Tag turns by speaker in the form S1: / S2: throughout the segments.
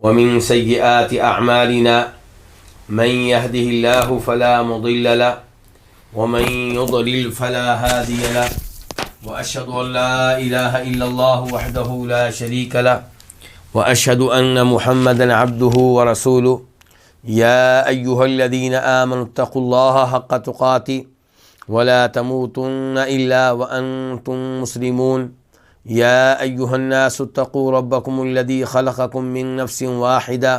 S1: ومن سيئات أعمالنا من يهده الله فلا مضل له ومن يضلل فلا هادي له وأشهد أن لا إله إلا الله وحده لا شريك له وأشهد أن محمدا عبده ورسوله يا أيها الذين آمنوا اتقوا الله حق تقاته ولا تموتن إلا وأنتم مسلمون يا أيها الناس اتقوا ربكم الذي خلقكم من نفس واحدة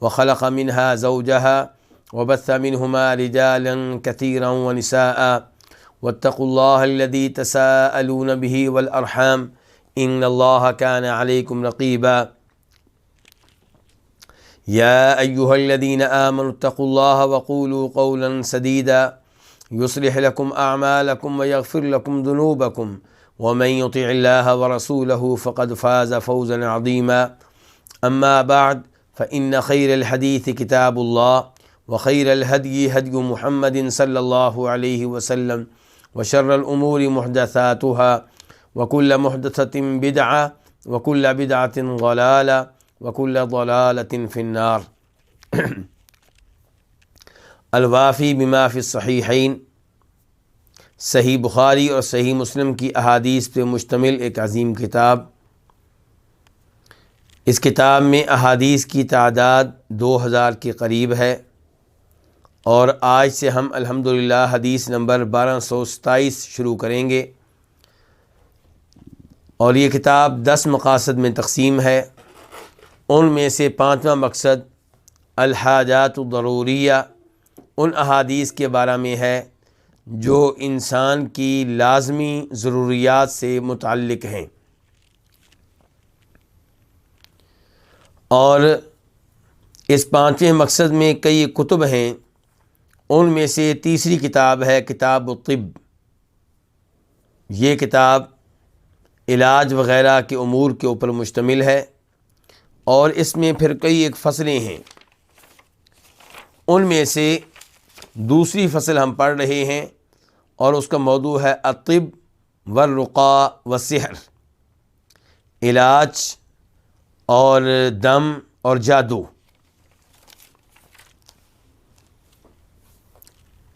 S1: وخلق منها زوجها وبث منهما رجالا كثيرا ونساء واتقوا الله الذي تساءلون به والأرحام إن الله كان عليكم رقيبا يا أيها الذين آمنوا اتقوا الله وقولوا قولا سديدا يصلح لكم أعمالكم ويغفر لكم ذنوبكم ومن يطع الله ورسوله فقد فاز فوزا عظيما أما بعد فإن خير الحديث كتاب الله وخير الهدي هدي محمد صلى الله عليه وسلم وشر الأمور محدثاتها وكل محدثة بدعة وكل بدعة ضلالة وكل ضلالة في النار الوافی بما فی الصحیحین، صحیح بخاری اور صحیح مسلم کی احادیث پہ مشتمل ایک عظیم کتاب۔ اس کتاب میں احادیث کی تعداد 2000 کے قریب ہے، اور آج سے ہم الحمدللہ حدیث نمبر 1227 شروع کریں گے، اور یہ کتاب 10 مقاصد میں تقسیم ہے۔ ان میں سے 5واں مقصد الحاجات الضروریہ، ان احادیث کے بارے میں ہے جو انسان کی لازمی ضروریات سے متعلق ہیں، اور اس 5ویں مقصد میں کئی کتب ہیں۔ ان میں سے تیسری کتاب ہے کتاب الطب۔ یہ کتاب علاج وغیرہ کے امور کے اوپر مشتمل ہے، اور اس میں پھر کئی ایک فصلیں ہیں۔ ان میں سے دوسری فصل ہم پڑھ رہے ہیں، اور اس کا موضوع ہے الطب والرقاء والسحر، علاج اور دم اور جادو۔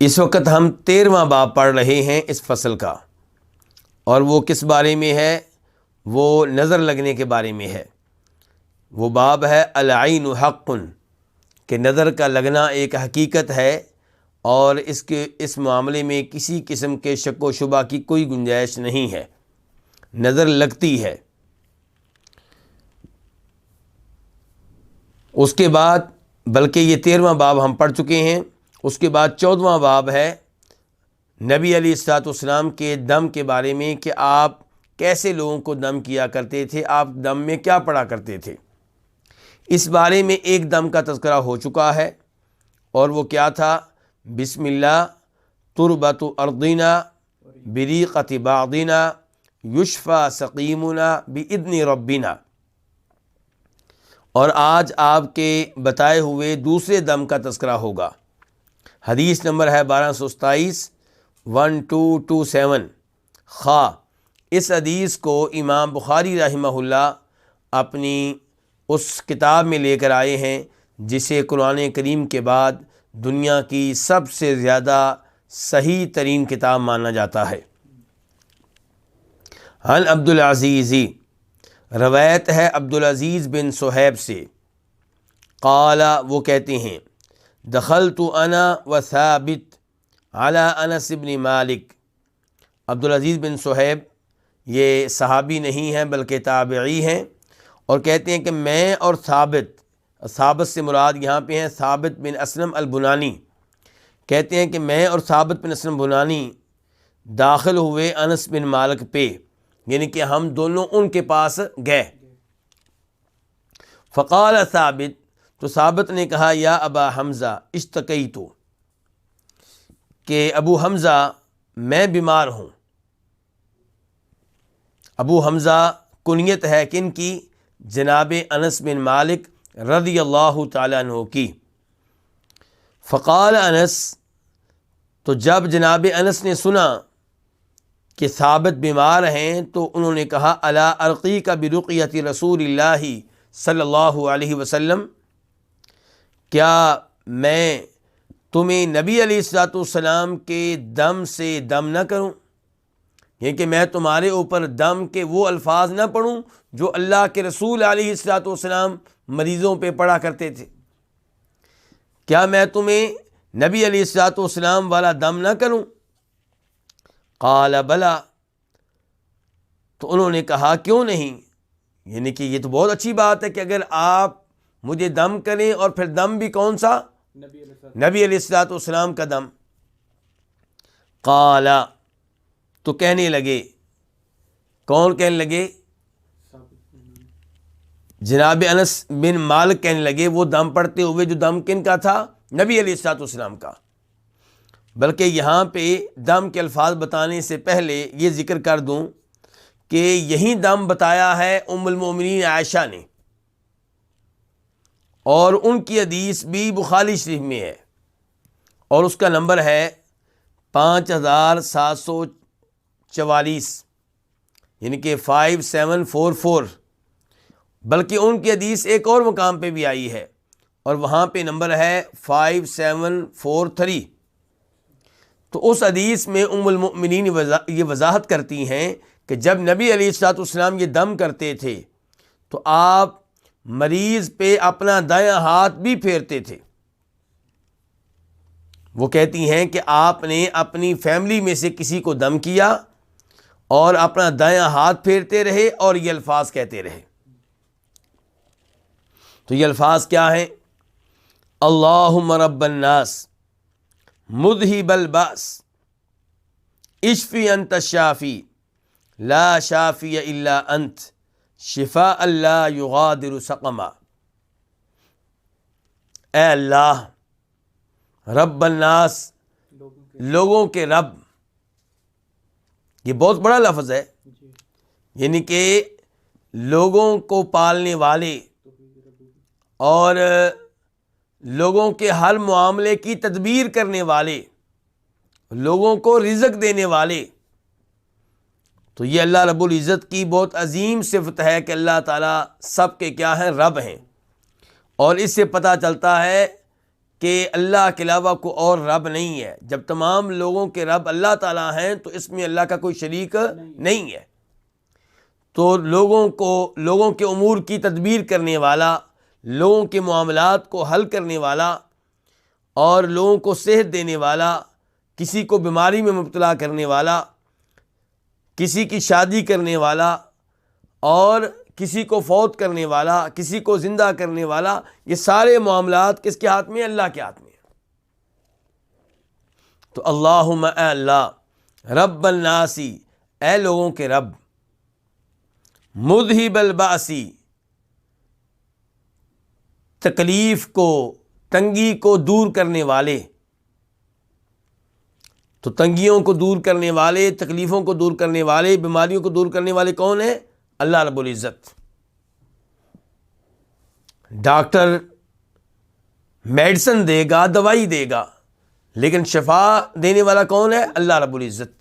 S1: اس وقت ہم 13واں باب پڑھ رہے ہیں اس فصل کا، اور وہ کس بارے میں ہے؟ وہ نظر لگنے کے بارے میں ہے۔ وہ باب ہے العین حق، کہ نظر کا لگنا ایک حقیقت ہے، اور اس معاملے میں کسی قسم کے شک و شبہ کی کوئی گنجائش نہیں ہے، نظر لگتی ہے۔ اس کے بعد، بلکہ یہ 13واں باب ہم پڑھ چکے ہیں، اس کے بعد 14واں باب ہے نبی علیہ الصلوۃ والسلام کے دم کے بارے میں، کہ آپ کیسے لوگوں کو دم کیا کرتے تھے، آپ دم میں کیا پڑھا کرتے تھے۔ اس بارے میں ایک دم کا تذکرہ ہو چکا ہے، اور وہ کیا تھا؟ بسم اللہ تربت ارضنا بریقت بعضنا یشفی سقیمنا باذن ربنا۔ اور آج آپ کے بتائے ہوئے دوسرے دم کا تذکرہ ہوگا۔ حدیث نمبر ہے 1227 1227 خا۔ اس حدیث کو امام بخاری رحمہ اللہ اپنی اس کتاب میں لے کر آئے ہیں جسے قرآن کریم کے بعد دنیا کی سب سے زیادہ صحیح ترین کتاب مانا جاتا ہے۔ عن عبدالعزیز، روایت ہے عبدالعزیز بن صہیب سے، قال، وہ کہتے ہیں، دخلت انا و ثابت علی انس بن مالک۔ عبدالعزیز بن صہیب یہ صحابی نہیں ہیں بلکہ تابعی ہیں، اور کہتے ہیں کہ میں اور ثابت سے مراد یہاں پہ ہیں ثابت بن اسلم البنانی، کہتے ہیں کہ میں اور ثابت بن اسلم بنانی داخل ہوئے انس بن مالک پہ، یعنی کہ ہم دونوں ان کے پاس گئے۔ فقال ثابت، تو ثابت نے کہا، یا ابا حمزہ اشتکیت، کہ ابو حمزہ میں بیمار ہوں۔ ابو حمزہ کنیت ہے کن کی؟ جناب انس بن مالک رضی اللہ تعالیٰ عنہ کی۔ فقال انس، تو جب جناب انس نے سنا کہ ثابت بیمار ہیں تو انہوں نے کہا الا ارقیک برقیۃ رسول اللہ صلی اللہ علیہ وسلم کیا میں تمہیں نبی علیہ الصلوۃ والسلام کے دم سے دم نہ کروں، یعنی کہ میں تمہارے اوپر دم کے وہ الفاظ نہ پڑھوں جو اللہ کے رسول علیہ الصلوۃ والسلام مریضوں پہ پڑھا کرتے تھے؟ کیا میں تمہیں نبی علیہ الصلوۃ والسلام والا دم نہ کروں؟ قال بلا، تو انہوں نے کہا کیوں نہیں، یعنی کہ یہ تو بہت اچھی بات ہے کہ اگر آپ مجھے دم کریں، اور پھر دم بھی کون سا؟ نبی علیہ الصلوۃ والسلام کا دم۔ قال، تو کہنے لگے، کون کہنے لگے؟ جناب انس بن مالک کہنے لگے، وہ دم پڑتے ہوئے جو دم کن کا تھا؟ نبی علیہ الصلوۃ والسلام کا۔ بلکہ یہاں پہ دم کے الفاظ بتانے سے پہلے یہ ذکر کر دوں کہ یہی دم بتایا ہے ام المومنین عائشہ نے، اور ان کی حدیث بھی بخاری شریف میں ہے، اور اس کا نمبر ہے 5744، یعنی کہ 5744۔ بلکہ ان کی حدیث ایک اور مقام پہ بھی آئی ہے، اور وہاں پہ نمبر ہے 5743۔ تو اس حدیث میں ام المؤمنین یہ وضاحت کرتی ہیں کہ جب نبی علیہ الصلوۃ والسلام یہ دم کرتے تھے تو آپ مریض پہ اپنا دایاں ہاتھ بھی پھیرتے تھے۔ وہ کہتی ہیں کہ آپ نے اپنی فیملی میں سے کسی کو دم کیا اور اپنا دایاں ہاتھ پھیرتے رہے اور یہ الفاظ کہتے رہے۔ تو یہ الفاظ کیا ہیں؟ اللہم رب الناس مذہب الباس اشفی انت الشافی لا شافی الا انت شفاء لا یغادر سقما۔ اے اللہ رب الناس، لوگوں کے رب، یہ بہت بڑا لفظ ہے، یعنی کہ لوگوں کو پالنے والے اور لوگوں کے ہر معاملے کی تدبیر کرنے والے، لوگوں کو رزق دینے والے۔ تو یہ اللہ رب العزت کی بہت عظیم صفت ہے کہ اللہ تعالیٰ سب کے کیا ہیں؟ رب ہیں۔ اور اس سے پتہ چلتا ہے کہ اللہ کے علاوہ کوئی اور رب نہیں ہے۔ جب تمام لوگوں کے رب اللہ تعالیٰ ہیں تو اس میں اللہ کا کوئی شریک نہیں ہے۔ تو لوگوں کے امور کی تدبیر کرنے والا، لوگوں کے معاملات کو حل کرنے والا، اور لوگوں کو صحت دینے والا، کسی کو بیماری میں مبتلا کرنے والا، کسی کی شادی کرنے والا، اور کسی کو فوت کرنے والا، کسی کو زندہ کرنے والا، یہ سارے معاملات کس کے ہاتھ میں؟ اللہ کے ہاتھ میں۔ تو اللہم، اے اللہ، رب الناسی، اے لوگوں کے رب، مذہب الباسی، تکلیف کو، تنگی کو دور کرنے والے۔ تو تنگیوں کو دور کرنے والے، تکلیفوں کو دور کرنے والے، بیماریوں کو دور کرنے والے کون ہیں؟ اللہ رب العزت۔ ڈاکٹر میڈیسن دے گا، دوائی دے گا، لیکن شفا دینے والا کون ہے؟ اللہ رب العزت۔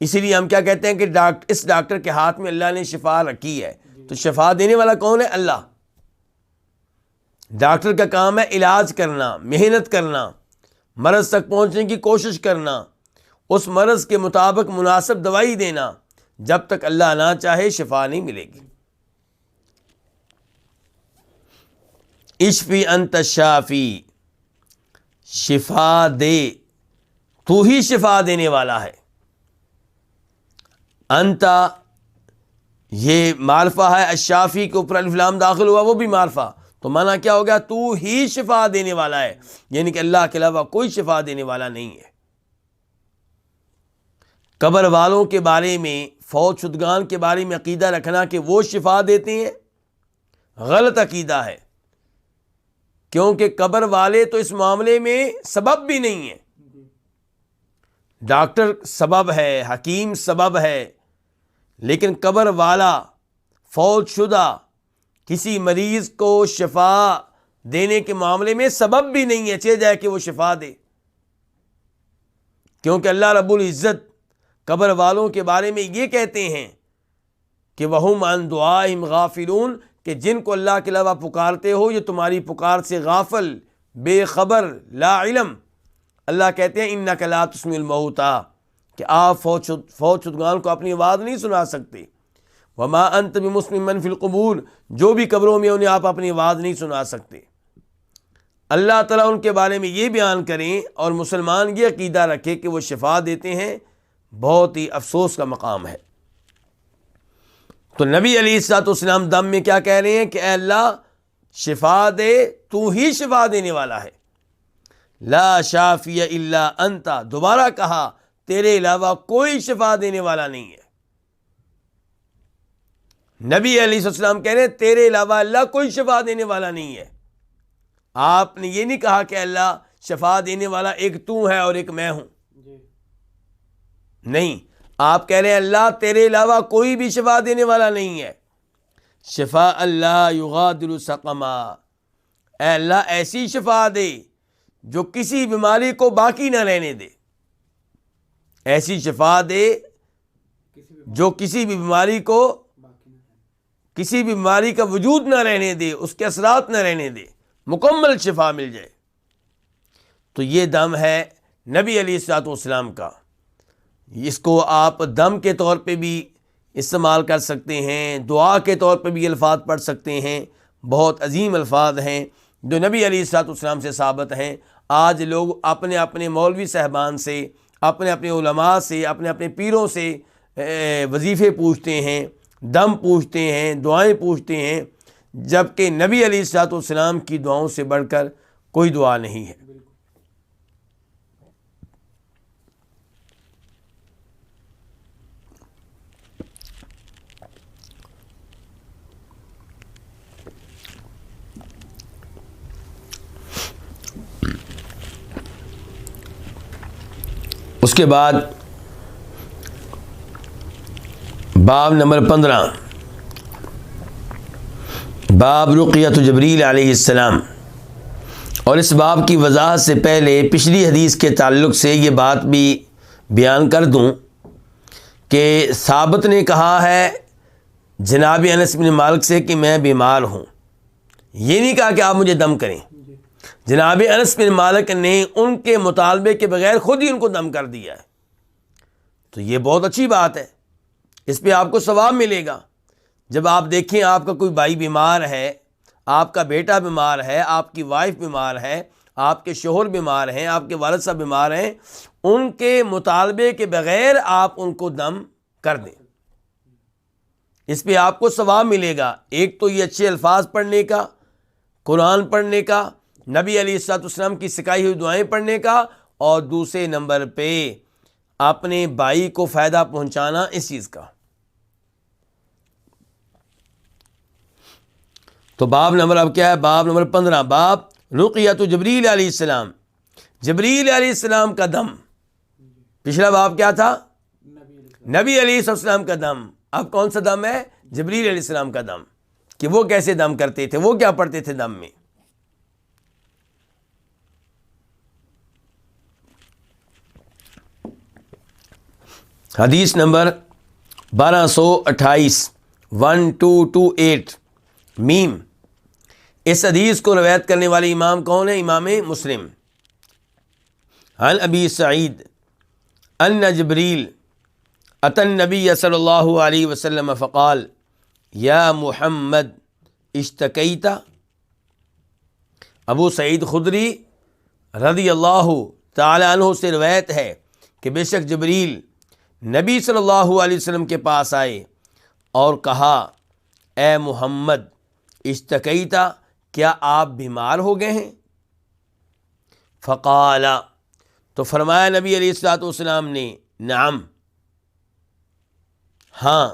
S1: اسی لیے ہم کیا کہتے ہیں کہ اس ڈاکٹر کے ہاتھ میں اللہ نے شفا رکھی ہے۔ تو شفا دینے والا کون ہے؟ اللہ۔ ڈاکٹر کا کام ہے علاج کرنا، محنت کرنا، مرض تک پہنچنے کی کوشش کرنا، اس مرض کے مطابق مناسب دوائی دینا۔ جب تک اللہ نہ چاہے شفا نہیں ملے گی۔ اشفی انت الشافی، شفا دے، تو ہی شفا دینے والا ہے۔ انت یہ معرفہ ہے، الشافی کے اوپر الف لام داخل ہوا، وہ بھی معرفہ، تو معنی کیا ہو گیا؟ تو ہی شفا دینے والا ہے، یعنی کہ اللہ کے علاوہ کوئی شفا دینے والا نہیں ہے۔ قبر والوں کے بارے میں، فوت شدگان کے بارے میں عقیدہ رکھنا کہ وہ شفا دیتے ہیں، غلط عقیدہ ہے، کیونکہ قبر والے تو اس معاملے میں سبب بھی نہیں ہیں۔ ڈاکٹر سبب ہے، حکیم سبب ہے، لیکن قبر والا، فوت شدہ کسی مریض کو شفا دینے کے معاملے میں سبب بھی نہیں ہے، چاہے جائے کہ وہ شفا دے، کیونکہ اللہ رب العزت قبر والوں کے بارے میں یہ کہتے ہیں کہ وَهُمْ عَنْ دُعَائِهِمْ غَافِلُونَ، کہ کہ جن کو اللہ کے علاوہ پکارتے ہو یہ تمہاری پکار سے غافل، بے خبر، لا علم۔ اللہ کہتے ہیں انک لا تسمع الموتیٰ، کہ آپ فوت شدگان کو اپنی آواز نہیں سنا سکتے۔ وما انت بمسمع من فی القبور، جو بھی قبروں میں انہیں آپ اپنی آواز نہیں سنا سکتے۔ اللہ تعالیٰ ان کے بارے میں یہ بیان کریں اور مسلمان یہ عقیدہ رکھے کہ وہ شفا دیتے ہیں، بہت ہی افسوس کا مقام ہے۔ تو نبی علیہ الصلوۃ والسلام دم میں کیا کہہ رہے ہیں کہ اے اللہ شفا دے، تو ہی شفا دینے والا ہے۔ لا شافی الا انت، دوبارہ کہا تیرے علاوہ کوئی شفا دینے والا نہیں ہے۔ نبی علیہ السلام کہہ رہے ہیں تیرے علاوہ اللہ کوئی شفا دینے والا نہیں ہے۔ آپ نے یہ نہیں کہا کہ اللہ شفا دینے والا ایک تو ہے اور ایک میں ہوں، نہیں، آپ کہہ رہے ہیں اللہ تیرے علاوہ کوئی بھی شفا دینے والا نہیں ہے۔ شفا اللہ یغادر سقما، اے اللہ ایسی شفا دے جو کسی بیماری کو باقی نہ رہنے دے، ایسی شفا دے جو کسی بھی بیماری کو، کسی بھی بیماری کا وجود نہ رہنے دے، اس کے اثرات نہ رہنے دے، مکمل شفا مل جائے۔ تو یہ دم ہے نبی علیہ الصلوۃ والسلام کا۔ اس کو آپ دم کے طور پہ بھی استعمال کر سکتے ہیں، دعا کے طور پہ بھی الفاظ پڑھ سکتے ہیں، بہت عظیم الفاظ ہیں جو نبی علیہ الصلوۃ والسلام سے ثابت ہیں۔ آج لوگ اپنے اپنے مولوی صاحبان سے، اپنے اپنے علماء سے، اپنے اپنے پیروں سے وظیفے پوچھتے ہیں، دم پوچھتے ہیں، دعائیں پوچھتے ہیں، جبکہ نبی علیہ الصلوۃ والسلام کی دعاؤں سے بڑھ کر کوئی دعا نہیں ہے۔ اس کے بعد باب نمبر 15، باب رقیۃ جبریل علیہ السلام۔ اور اس باب کی وضاحت سے پہلے پچھلی حدیث کے تعلق سے یہ بات بھی بیان کر دوں کہ ثابت نے کہا ہے جناب انس بن مالک سے کہ میں بیمار ہوں، یہ نہیں کہا کہ آپ مجھے دم کریں۔ جناب انس بن مالک نے ان کے مطالبے کے بغیر خود ہی ان کو دم کر دیا ہے، تو یہ بہت اچھی بات ہے، اس پہ آپ کو ثواب ملے گا۔ جب آپ دیکھیں آپ کا کوئی بھائی بیمار ہے، آپ کا بیٹا بیمار ہے، آپ کی وائف بیمار ہے، آپ کے شوہر بیمار ہیں، آپ کے والد صاحب بیمار ہیں، ان کے مطالبے کے بغیر آپ ان کو دم کر دیں، اس پہ آپ کو ثواب ملے گا۔ ایک تو یہ اچھے الفاظ پڑھنے کا، قرآن پڑھنے کا، نبی علیہ الصلوۃ والسلام کی سکھائی ہوئی دعائیں پڑھنے کا، اور دوسرے نمبر پہ اپنے بھائی کو فائدہ پہنچانا اس چیز کا۔ تو باب نمبر اب کیا ہے؟ باب نمبر 15، باب رقیۃ جبریل علیہ السلام، جبریل علیہ السلام کا دم۔ پچھلا باب کیا تھا؟ نبی علیہ السلام کا دم۔ اب کون سا دم ہے؟ جبریل علیہ السلام کا دم، کہ وہ کیسے دم کرتے تھے، وہ کیا پڑھتے تھے دم میں۔ حدیث نمبر 1228، 1228 میم۔ اس حدیث کو روایت کرنے والے امام کون ہے؟ امام مسلم۔ عن ابی سعید ان جبریل اتى النبی صلی اللہ علیہ وسلم فقال یا محمد اشتکیت۔ ابو سعید خدری رضی اللہ تعالی عنہ سے روایت ہے کہ بے شک جبریل نبی صلی اللہ علیہ وسلم کے پاس آئے اور کہا اے محمد اشتکیت، کیا آپ بیمار ہو گئے ہیں؟ فقال، تو فرمایا نبی علیہ الصلوۃ والسلام نے نعم، ہاں۔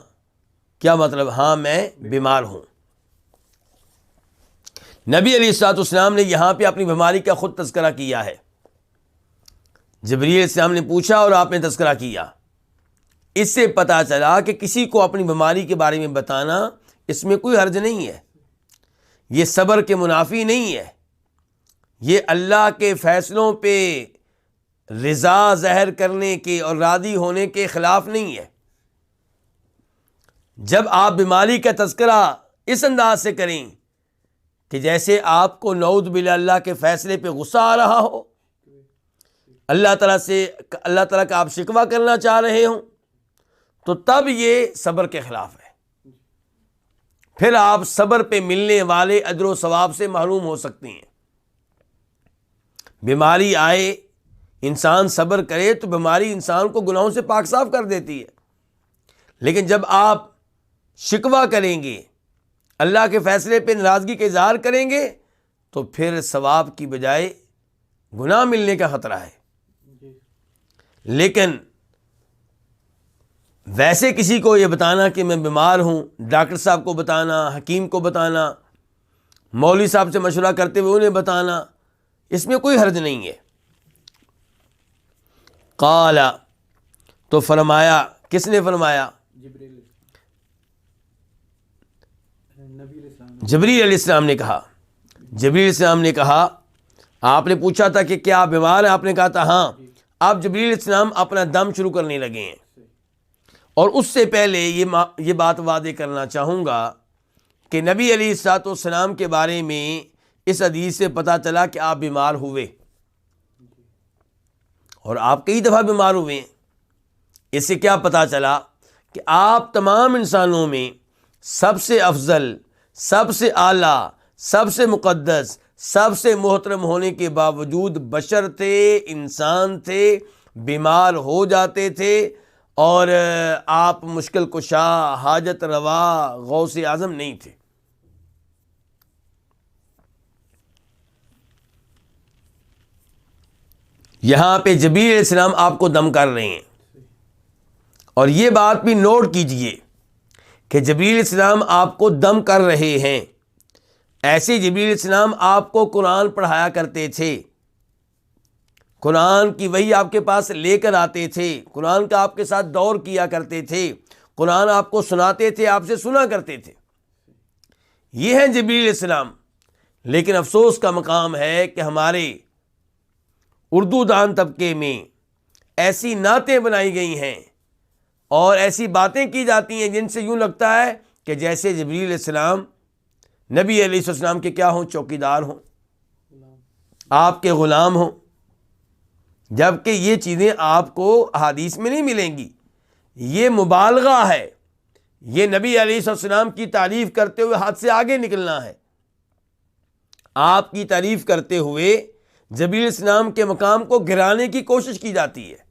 S1: کیا مطلب؟ ہاں میں بیمار ہوں۔ نبی علیہ الصلوۃ والسلام نے یہاں پہ اپنی بیماری کا خود تذکرہ کیا ہے۔ جبریل علیہ السلام نے پوچھا اور آپ نے تذکرہ کیا۔ اس سے پتہ چلا کہ کسی کو اپنی بیماری کے بارے میں بتانا اس میں کوئی حرج نہیں ہے، یہ صبر کے منافی نہیں ہے، یہ اللہ کے فیصلوں پہ رضا ظاہر کرنے کے اور راضی ہونے کے خلاف نہیں ہے۔ جب آپ بیماری کا تذکرہ اس انداز سے کریں کہ جیسے آپ کو نعوذ باللہ اللہ کے فیصلے پہ غصہ آ رہا ہو، اللہ تعالیٰ کا آپ شکوہ کرنا چاہ رہے ہوں، تو تب یہ صبر کے خلاف ہے. پھر آپ صبر پہ ملنے والے اجر و ثواب سے محروم ہو سکتی ہیں. بیماری آئے، انسان صبر کرے تو بیماری انسان کو گناہوں سے پاک صاف کر دیتی ہے. لیکن جب آپ شکوہ کریں گے، اللہ کے فیصلے پہ ناراضگی کا اظہار کریں گے، تو پھر ثواب کی بجائے گناہ ملنے کا خطرہ ہے. لیکن ویسے کسی کو یہ بتانا کہ میں بیمار ہوں، ڈاکٹر صاحب کو بتانا، حکیم کو بتانا، مولوی صاحب سے مشورہ کرتے ہوئے انہیں بتانا، اس میں کوئی حرج نہیں ہے. قال، تو فرمایا، کس نے فرمایا؟ جبریل علیہ السلام نے کہا. جبریل علیہ السلام نے کہا، آپ نے پوچھا تھا کہ کیا آپ بیمار ہیں؟ آپ نے کہا تھا ہاں. آپ جبریل علیہ السلام اپنا دم شروع کرنے لگے ہیں. اور اس سے پہلے یہ بات واضح کرنا چاہوں گا کہ نبی علیہ الصلوۃ والسلام کے بارے میں اس حدیث سے پتہ چلا کہ آپ بیمار ہوئے، اور آپ کئی دفعہ بیمار ہوئے ہیں. اس سے کیا پتہ چلا کہ آپ تمام انسانوں میں سب سے افضل، سب سے اعلیٰ، سب سے مقدس، سب سے محترم ہونے کے باوجود بشر تھے، انسان تھے، بیمار ہو جاتے تھے، اور آپ مشکل کشا، حاجت روا، غوث اعظم نہیں تھے. یہاں پہ جبریل علیہ السلام آپ کو دم کر رہے ہیں. اور یہ بات بھی نوٹ کیجئے کہ جبریل علیہ السلام آپ کو دم کر رہے ہیں. ایسے جبریل علیہ السلام آپ کو قرآن پڑھایا کرتے تھے، قرآن کی وحی آپ کے پاس لے کر آتے تھے، قرآن کا آپ کے ساتھ دور کیا کرتے تھے، قرآن آپ کو سناتے تھے، آپ سے سنا کرتے تھے. یہ ہیں جبریل علیہ السلام. لیکن افسوس کا مقام ہے کہ ہمارے اردو دان طبقے میں ایسی نعتیں بنائی گئی ہیں اور ایسی باتیں کی جاتی ہیں جن سے یوں لگتا ہے کہ جیسے جبریل علیہ السلام نبی علیہ السلام کے کیا ہوں، چوکیدار ہوں، آپ کے غلام ہوں. جبکہ یہ چیزیں آپ کو احادیث میں نہیں ملیں گی. یہ مبالغہ ہے، یہ نبی علیہ السلام کی تعریف کرتے ہوئے حد سے آگے نکلنا ہے. آپ کی تعریف کرتے ہوئے جبریل علیہ السلام کے مقام کو گرانے کی کوشش کی جاتی ہے.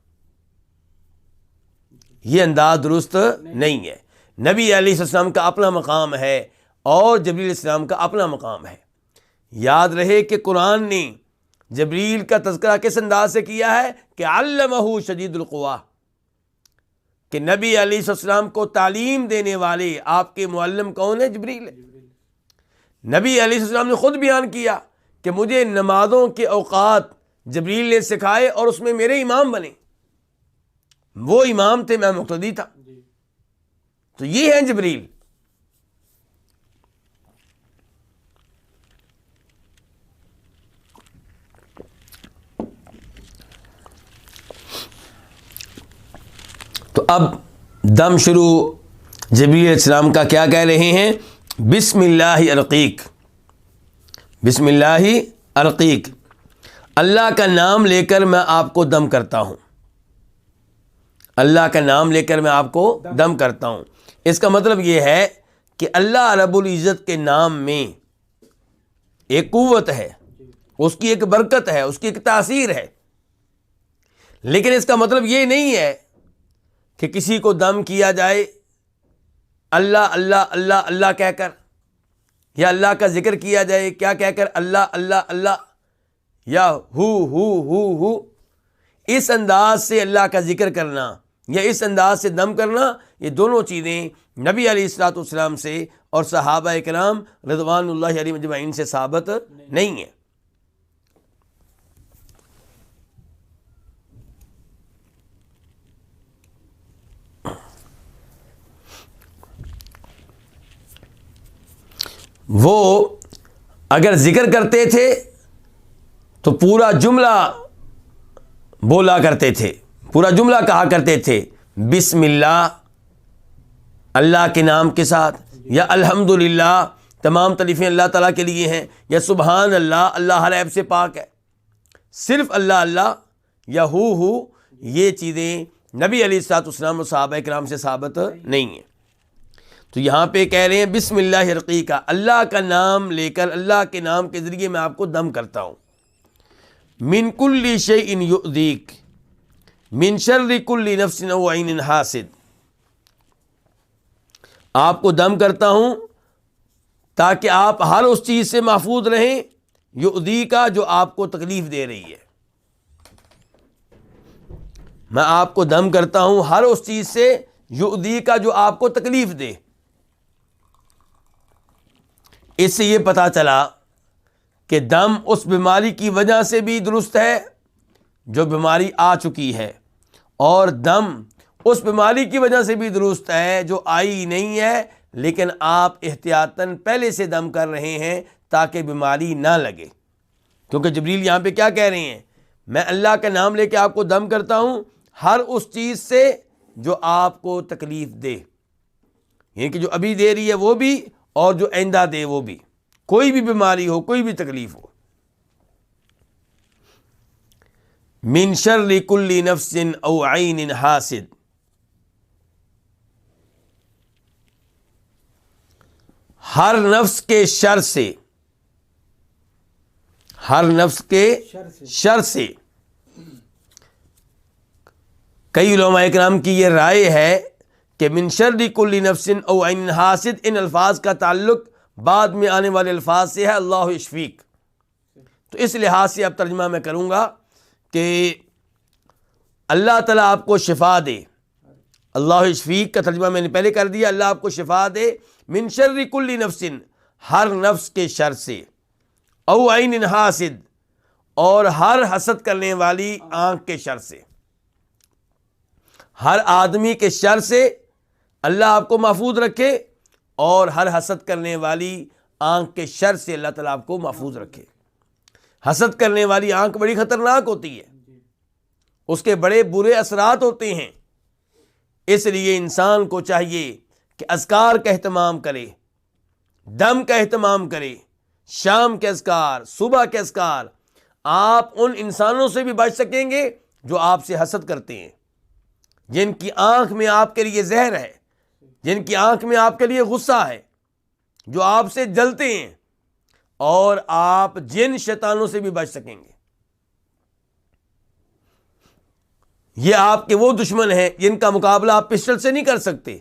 S1: یہ انداز درست نہیں ہے. نبی علیہ السلام کا اپنا مقام ہے اور جبریل علیہ السلام کا اپنا مقام ہے. یاد رہے کہ قرآن نے جبریل کا تذکرہ کس انداز سے کیا ہے کہ علمہ شدید القویٰ، کہ نبی علیہ السلام کو تعلیم دینے والے آپ کے معلم کون ہے؟ جبریل ہے. نبی علیہ السلام نے خود بیان کیا کہ مجھے نمازوں کے اوقات جبریل نے سکھائے اور اس میں میرے امام بنے. وہ امام تھے، میں مقتدی تھا. تو یہ ہیں جبریل. تو اب دم شروع جبریل علیہ السلام کا کیا کہہ رہے ہیں؟ بسم اللہ ارقیک، بسم اللہ ارقیک، اللہ کا نام لے کر میں آپ کو دم کرتا ہوں. اللہ کا نام لے کر میں آپ کو دم کرتا ہوں. اس کا مطلب یہ ہے کہ اللہ رب العزت کے نام میں ایک قوت ہے، اس کی ایک برکت ہے، اس کی ایک تاثیر ہے. لیکن اس کا مطلب یہ نہیں ہے کہ کسی کو دم کیا جائے اللہ اللہ اللہ اللہ کہہ کر، یا اللہ کا ذکر کیا جائے کیا کہہ کر؟ اللہ اللہ اللہ، یا ہو. اس انداز سے اللہ کا ذکر کرنا یا اس انداز سے دم کرنا، یہ دونوں چیزیں نبی علیہ الصلوۃ والسلام سے اور صحابہ کرام رضوان اللہ علیہم اجمعین سے ثابت نہیں ہے. وہ اگر ذکر کرتے تھے تو پورا جملہ بولا کرتے تھے، پورا جملہ کہا کرتے تھے، بسم اللہ، اللہ کے نام کے ساتھ، یا الحمدللہ تمام تعریفیں اللہ تعالیٰ کے لیے ہیں، یا سبحان اللہ اللہ ہر عیب سے پاک ہے، صرف اللہ اللہ یا ہو یہ چیزیں نبی علیہ الصلوۃ والسلام اور صحابہ کرام سے ثابت نہیں ہیں۔ تو یہاں پہ کہہ رہے ہیں بسم اللہ رقیقہ، اللہ کا نام لے کر، اللہ کے نام کے ذریعے میں آپ کو دم کرتا ہوں۔ من کل شیء یؤذیک من شر کل نفس او عین حاسد، آپ کو دم کرتا ہوں تاکہ آپ ہر اس چیز سے محفوظ رہیں یؤذیکا جو آپ کو تکلیف دے رہی ہے۔ میں آپ کو دم کرتا ہوں ہر اس چیز سے یؤذیکا جو آپ کو تکلیف دے۔ اس سے یہ پتہ چلا کہ دم اس بیماری کی وجہ سے بھی درست ہے جو بیماری آ چکی ہے، اور دم اس بیماری کی وجہ سے بھی درست ہے جو آئی نہیں ہے، لیکن آپ احتیاطاً پہلے سے دم کر رہے ہیں تاکہ بیماری نہ لگے۔ کیونکہ جبریل یہاں پہ کیا کہہ رہے ہیں؟ میں اللہ کا نام لے کے آپ کو دم کرتا ہوں ہر اس چیز سے جو آپ کو تکلیف دے، یعنی کہ جو ابھی دے رہی ہے وہ بھی اور جو آئندہ دے وہ بھی، کوئی بھی بیماری ہو، کوئی بھی تکلیف ہو۔ من شر کل نفس او عین حاسد، ہر نفس کے شر سے، ہر نفس کے شر سے۔ کئی علماء کرام کی یہ رائے ہے کہ من شر کل نفس او عین حاسد، ان الفاظ کا تعلق بعد میں آنے والے الفاظ سے ہے، اللہ یشفیک۔ تو اس لحاظ سے اب ترجمہ میں کروں گا کہ اللہ تعالیٰ آپ کو شفا دے۔ اللہ یشفیک کا ترجمہ میں نے پہلے کر دیا، اللہ آپ کو شفا دے من شر کل نفس، ہر نفس کے شر سے، او عین حاسد، اور ہر حسد کرنے والی آنکھ کے شر سے۔ ہر آدمی کے شر سے اللہ آپ کو محفوظ رکھے، اور ہر حسد کرنے والی آنکھ کے شر سے اللہ تعالیٰ آپ کو محفوظ رکھے۔ حسد کرنے والی آنکھ بڑی خطرناک ہوتی ہے، اس کے بڑے برے اثرات ہوتے ہیں۔ اس لیے انسان کو چاہیے کہ اذکار کا اہتمام کرے، دم کا اہتمام کرے، شام کے اذکار، صبح کے اذکار۔ آپ ان انسانوں سے بھی بچ سکیں گے جو آپ سے حسد کرتے ہیں، جن کی آنکھ میں آپ کے لیے زہر ہے، جن کی آنکھ میں آپ کے لیے غصہ ہے، جو آپ سے جلتے ہیں، اور آپ جن شیطانوں سے بھی بچ سکیں گے۔ یہ آپ کے وہ دشمن ہیں جن کا مقابلہ آپ پسٹل سے نہیں کر سکتے،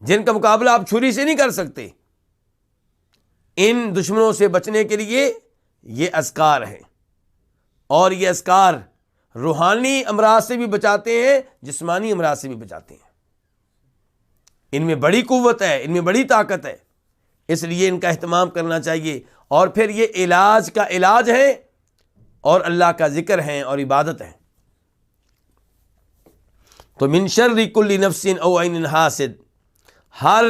S1: جن کا مقابلہ آپ چھری سے نہیں کر سکتے۔ ان دشمنوں سے بچنے کے لیے یہ اذکار ہیں، اور یہ اذکار روحانی امراض سے بھی بچاتے ہیں، جسمانی امراض سے بھی بچاتے ہیں۔ ان میں بڑی قوت ہے، ان میں بڑی طاقت ہے، اس لیے ان کا اہتمام کرنا چاہیے۔ اور پھر یہ علاج کا علاج ہے، اور اللہ کا ذکر ہے اور عبادت ہے۔ تو من شر کل نفس او عین حاسد، ہر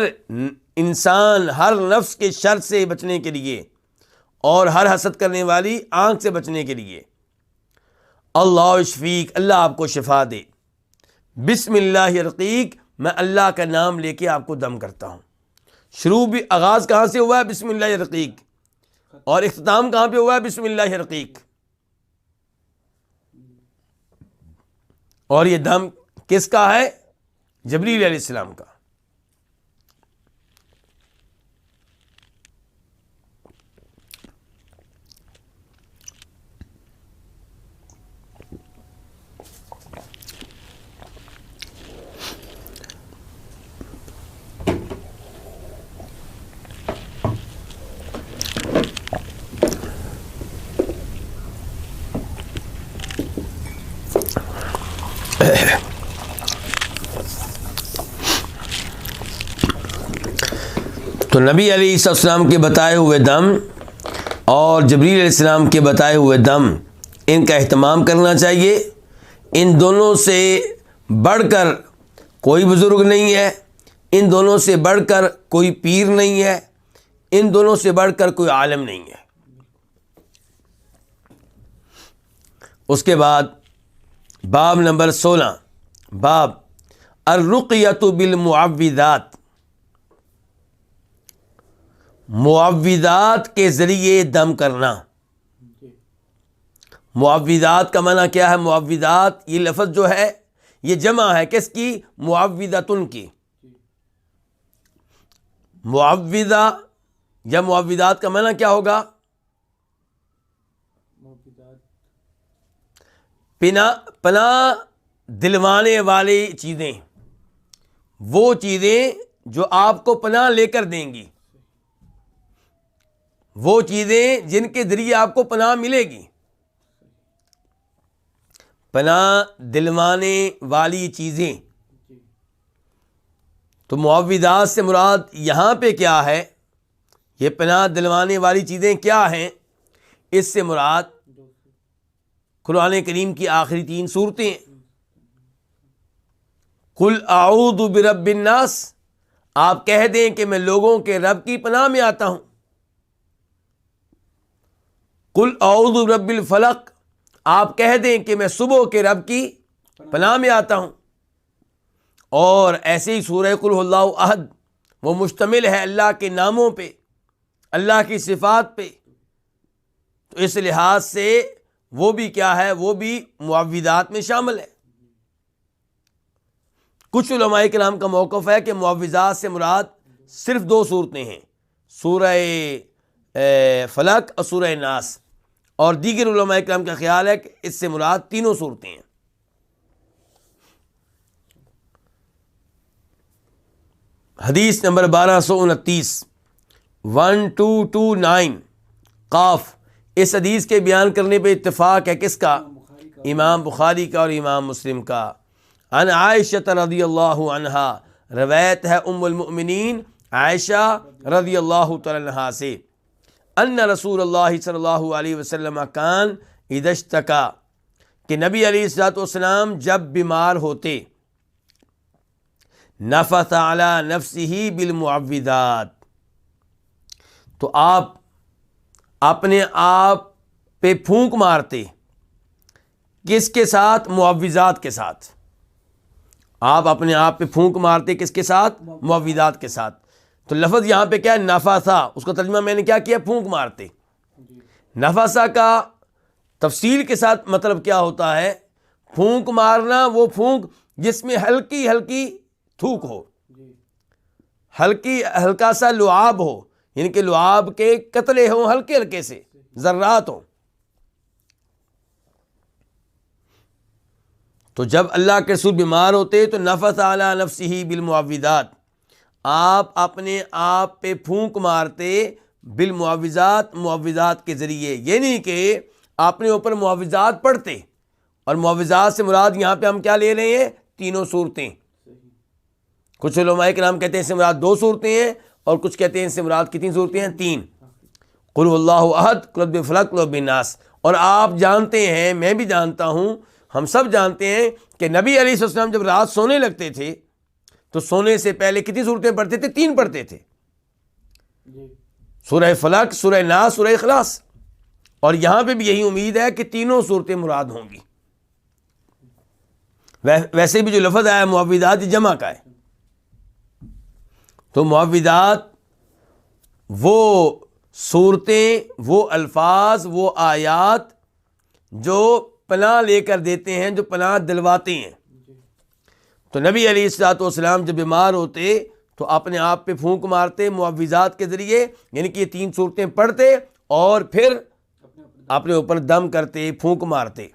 S1: انسان، ہر نفس کے شر سے بچنے کے لیے، اور ہر حسد کرنے والی آنکھ سے بچنے کے لیے، اللہ یشفیک، اللہ آپ کو شفا دے۔ بسم اللہ رقیق، میں اللہ کا نام لے کے آپ کو دم کرتا ہوں۔ شروع بھی آغاز کہاں سے ہوا ہے؟ بسم اللہ رقیق، اور اختتام کہاں پہ ہوا ہے؟ بسم اللہ رقیق۔ اور یہ دم کس کا ہے؟ جبریل علیہ السلام کا۔ تو نبی علیہ السلام کے بتائے ہوئے دم اور جبریل علیہ السلام کے بتائے ہوئے دم، ان کا اہتمام کرنا چاہیے۔ ان دونوں سے بڑھ کر کوئی بزرگ نہیں ہے، ان دونوں سے بڑھ کر کوئی پیر نہیں ہے، ان دونوں سے بڑھ کر کوئی عالم نہیں ہے۔ اس کے بعد باب نمبر 16، باب الرقیۃ بالمعوذات، معوذات کے ذریعے دم کرنا. معوذات کا معنی کیا ہے؟ معوذات یہ لفظ جو ہے یہ جمع ہے کس کی؟ معوذۃن کی. معوذہ یا معوذات کا معنی کیا ہوگا؟ پناہ دلوانے والی چیزیں، وہ چیزیں جو آپ کو پناہ لے کر دیں گی، وہ چیزیں جن کے ذریعے آپ کو پناہ ملے گی. پناہ دلوانے والی چیزیں. تو معوذات سے مراد یہاں پہ کیا ہے؟ یہ پناہ دلوانے والی چیزیں کیا ہیں؟ اس سے مراد قرآن کریم کی آخری 3 صورتیں. قل اعوذ برب الناس، آپ کہہ دیں کہ میں لوگوں کے رب کی پناہ میں آتا ہوں. قل اعوذ برب الفلق، آپ کہہ دیں کہ میں صبح کے رب کی پناہ میں آتا ہوں. اور ایسے ہی سورہ قل هو اللہ احد، وہ مشتمل ہے اللہ کے ناموں پہ، اللہ کی صفات پہ. تو اس لحاظ سے وہ بھی کیا ہے؟ وہ بھی معوذات میں شامل ہے. کچھ علماء کرام کا موقف ہے کہ معوذات سے مراد صرف 2 صورتیں ہیں، سورہ فلق اور سورہ ناس. اور دیگر علماء کرام کا خیال ہے کہ اس سے مراد 3 صورتیں ہیں. حدیث نمبر 1229 1229 قاف. اس حدیث کے بیان کرنے پہ اتفاق ہے کس کا؟ امام بخاری کا اور امام مسلم کا. عن عائشہ رضی اللہ عنہا، روایت ہے ام المؤمنین عائشہ رضی اللہ تعالی عنہا سے، ان رسول اللہ صلی اللہ علیہ وسلم کان اذا اشتکا، کہ نبی علیہ الصلوۃ والسلام جب بیمار ہوتے، نفث علی نفسہ بالمعوذات، تو آپ اپنے آپ پہ پھونک مارتے. کس کے ساتھ؟ معوذات کے ساتھ. آپ اپنے آپ پہ پھونک مارتے کس کے ساتھ؟ معوذات کے ساتھ. تو لفظ یہاں پہ کیا ہے؟ نفثا. اس کا ترجمہ میں نے کیا کیا؟ پھونک مارتے. نفثا کا تفصیل کے ساتھ مطلب کیا ہوتا ہے؟ پھونک مارنا وہ پھونک جس میں ہلکی ہلکی تھوک ہو، ہلکا سا لعاب ہو، یعنی کہ لعاب کے قطرے ہوں، ہلکے ہلکے سے ذرات ہوں. تو جب اللہ کے رسول بیمار ہوتے تو نفث علی نفسہ بالمعوذات، آپ اپنے آپ پہ پھونک مارتے بالمعوذات، معوذات کے ذریعے. یعنی کہ اپنے اوپر معوذات پڑھتے. اور معوذات سے مراد یہاں پہ ہم کیا لے رہے ہیں؟ 3 صورتیں. کچھ علماء کرام کہتے ہیں اس سے مراد 2 صورتیں ہیں، اور کچھ کہتے ہیں اس سے مراد کتنی صورتیں ہیں؟ 3. قل هو اللہ احد، قل اعوذ بالفلق، قل اعوذ بالناس. اور آپ جانتے ہیں، میں بھی جانتا ہوں، ہم سب جانتے ہیں کہ نبی علیہ السلام جب رات سونے لگتے تھے تو سونے سے پہلے کتنی صورتیں پڑھتے تھے؟ 3 پڑھتے تھے، سورہ فلق، سورہ ناس، سورہ اخلاص. اور یہاں پہ بھی یہی امید ہے کہ 3 صورتیں مراد ہوں گی. ویسے بھی جو لفظ آیا معوذات جمع کا ہے. تو معوذات وہ صورتیں، وہ الفاظ، وہ آیات جو پناہ لے کر دیتے ہیں، جو پناہ دلواتے ہیں. تو نبی علیہ الصلوۃ والسلام جب بیمار ہوتے تو اپنے آپ پہ پھونک مارتے معوذات کے ذریعے، یعنی کہ یہ 3 صورتیں پڑھتے اور پھر اپنے اوپر دم کرتے، پھونک مارتے.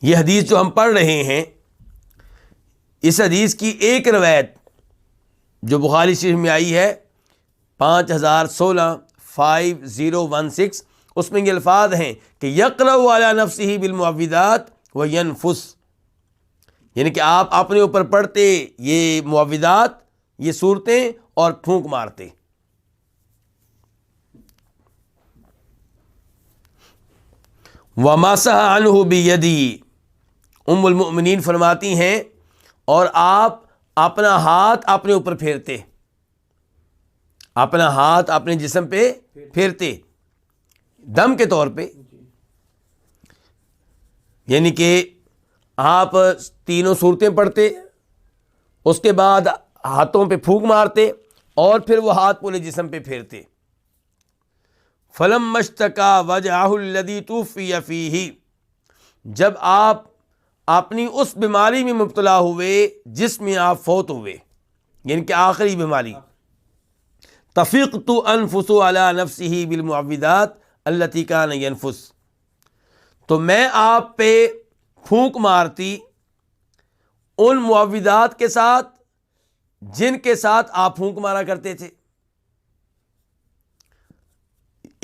S1: یہ حدیث جو ہم پڑھ رہے ہیں، اس حدیث کی ایک روایت جو بخاری شریف میں آئی ہے 5016 5016، اس میں یہ الفاظ ہیں کہ یقرأ علی نفسہ بالمعوذات وینفث، یعنی کہ آپ اپنے اوپر پڑھتے یہ معوذات، یہ صورتیں، اور پھونک مارتے. ومسح عنہ بیدی، ام المؤمنین فرماتی ہیں اور آپ اپنا ہاتھ اپنے اوپر پھیرتے، اپنا ہاتھ اپنے جسم پہ پھیرتے دم کے طور پہ. یعنی کہ آپ 3 صورتیں پڑھتے، اس کے بعد ہاتھوں پہ پھونک مارتے اور پھر وہ ہاتھ پورے جسم پہ پھیرتے. فلما اشتکا وجعہ الذی توفی فیہ، جب آپ اپنی اس بیماری میں مبتلا ہوئے جس میں آپ فوت ہوئے، یعنی کہ آخری بیماری. تفقت انفس علی نفسہ بالمعوذات التی کان ینفس، تو میں آپ پہ پھونک مارتی ان معوذات کے ساتھ جن کے ساتھ آپ پھونک مارا کرتے تھے.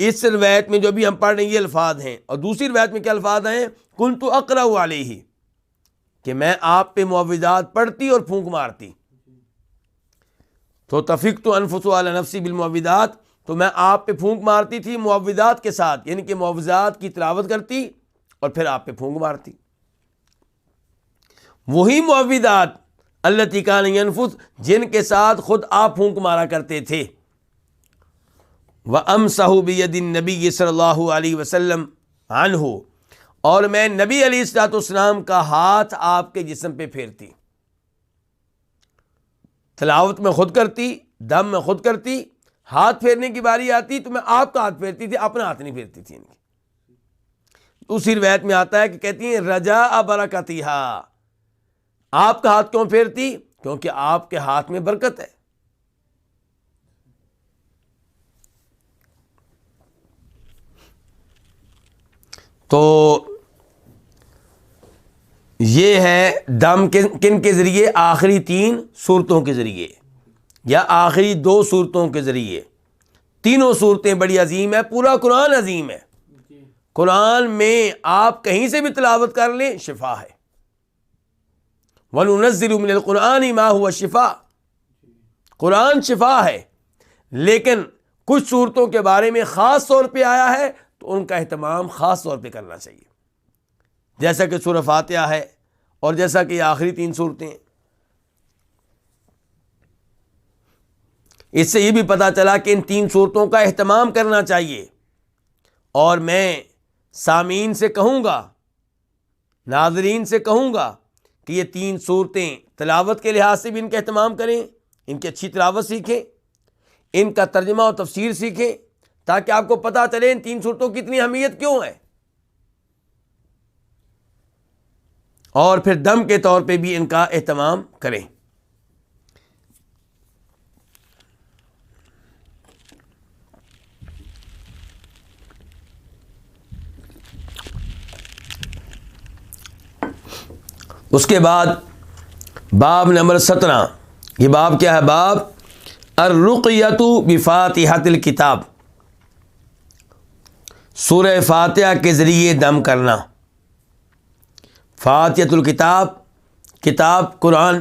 S1: اس روایت میں جو بھی ہم پڑھ رہے ہیں یہ الفاظ ہیں، اور دوسری روایت میں کیا الفاظ ہیں؟ کنت اقرأ علیہ، کہ میں آپ پہ معوذات پڑھتی اور پھونک مارتی. تو تفقت انفس علی نفسی بالمعوذات، تو میں آپ پہ پھونک مارتی تھی معوذات کے ساتھ، یعنی کہ معوذات کی تلاوت کرتی اور پھر آپ پہ پھونک مارتی. وہی معوذات التی کان ینفس، جن کے ساتھ خود آپ پھونک مارا کرتے تھے. وَأَمْسَحُ بِيَدِ النَّبِيِّ صلی اللہ علیہ وسلم عنہ، اور میں نبی علیہ الصلوۃ والسلام کا ہاتھ آپ کے جسم پہ پھیرتی. تلاوت میں خود کرتی، دم میں خود کرتی، ہاتھ پھیرنے کی باری آتی تو میں آپ کا ہاتھ پھیرتی تھی، اپنا ہاتھ نہیں پھیرتی تھی. اسی روایت میں آتا ہے کہ کہتی ہیں رجاء برکتہا، آپ کا ہاتھ کیوں پھیرتی؟ کیونکہ آپ کے ہاتھ میں برکت ہے. تو یہ ہے دم کن کے ذریعے؟ آخری 3 صورتوں کے ذریعے یا آخری 2 صورتوں کے ذریعے. تینوں صورتیں بڑی عظیم ہے، پورا قرآن عظیم ہے. قرآن میں آپ کہیں سے بھی تلاوت کر لیں شفا ہے. وَنُنَزِّلُ مِنَ الْقُرْآنِ مَا هُوَ شِفَاء، قرآن شفا ہے. لیکن کچھ صورتوں کے بارے میں خاص طور پہ آیا ہے تو ان کا اہتمام خاص طور پہ کرنا چاہیے، جیسا کہ سورہ فاتحہ ہے اور جیسا کہ آخری 3 صورتیں. اس سے یہ بھی پتہ چلا کہ ان 3 صورتوں کا اہتمام کرنا چاہیے. اور میں سامعین سے کہوں گا، ناظرین سے کہوں گا کہ یہ 3 صورتیں تلاوت کے لحاظ سے بھی ان کا اہتمام کریں، ان کی اچھی تلاوت سیکھیں، ان کا ترجمہ و تفسیر سیکھیں، تاکہ آپ کو پتہ چلے ان 3 صورتوں کی اتنی اہمیت کیوں ہے. اور پھر دم کے طور پہ بھی ان کا اہتمام کریں. اس کے بعد باب نمبر 17، یہ باب کیا ہے؟ باب الرقیۃ بفاتحۃ الکتاب، سورہ فاتحہ کے ذریعے دم کرنا. فاتحۃ الکتاب، کتاب قرآن،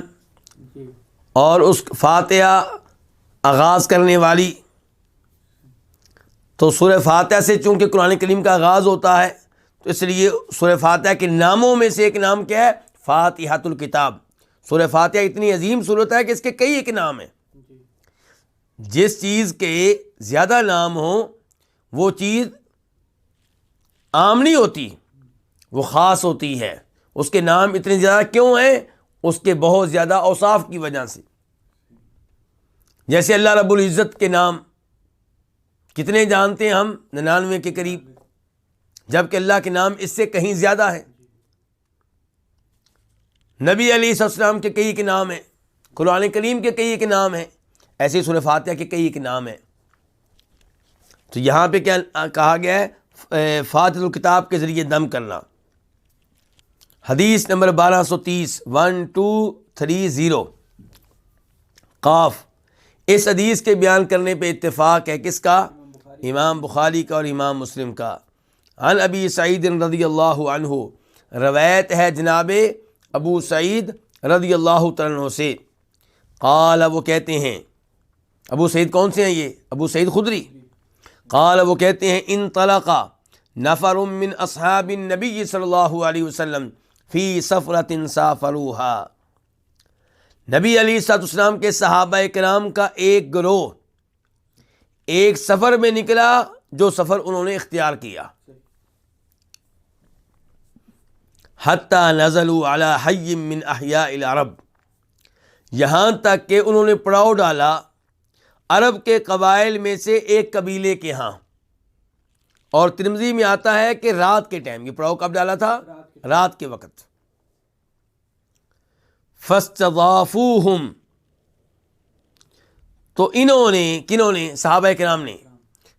S1: اور اس فاتحہ آغاز کرنے والی. تو سورہ فاتحہ سے چونکہ قرآن کریم کا آغاز ہوتا ہے تو اس لیے سورہ فاتحہ کے ناموں میں سے ایک نام کیا ہے؟ فاتحۃ الکتاب. سورہ فاتحہ اتنی عظیم صورت ہے کہ اس کے کئی ایک نام ہیں. جس چیز کے زیادہ نام ہوں وہ چیز عام نہیں ہوتی، وہ خاص ہوتی ہے. اس کے نام اتنے زیادہ کیوں ہیں؟ اس کے بہت زیادہ اوصاف کی وجہ سے. جیسے اللہ رب العزت کے نام کتنے جانتے ہیں ہم؟ 99 کے قریب، جبکہ اللہ کے نام اس سے کہیں زیادہ ہیں. نبی علیہ السلام کے کئی کے نام ہیں، قرآن کریم کے کئی کے نام ہیں، ایسے سورہ فاتحہ کے کئی کے نام ہیں. تو یہاں پہ کیا کہا گیا ہے؟ فاتحۃ الکتاب کے ذریعے دم کرنا. حدیث نمبر 1230 1230 قاف. اس حدیث کے بیان کرنے پہ اتفاق ہے کس کا؟ امام بخاری کا اور امام مسلم کا. عن ابی سعید رضی اللہ عنہ، روایت ہے جناب ابو سعید رضی اللہ تعالیٰ عنہ سے. قال، وہ کہتے ہیں، ابو سعید کون سے ہیں؟ یہ ابو سعید خدری. قال، وہ کہتے ہیں، انطلق نفر من اصحاب النبی صلی اللہ علیہ وسلم فی سفرۃ سافروها، نبی علیہ الصلوۃ والسلام کے صحابہ کرام کا ایک گروہ ایک سفر میں نکلا جو سفر انہوں نے اختیار کیا. حتی نزلوا علی حی من احیاء العرب، یہاں تک کہ انہوں نے پڑاؤ ڈالا عرب کے قبائل میں سے ایک قبیلے کے ہاں، اور ترمذی میں آتا ہے کہ رات کے ٹائم، یہ پڑاؤ کب ڈالا تھا؟ رات کے وقت. فاستضافوہم، تو انہوں نے، کنہوں نے؟ صحابہ کرام نے.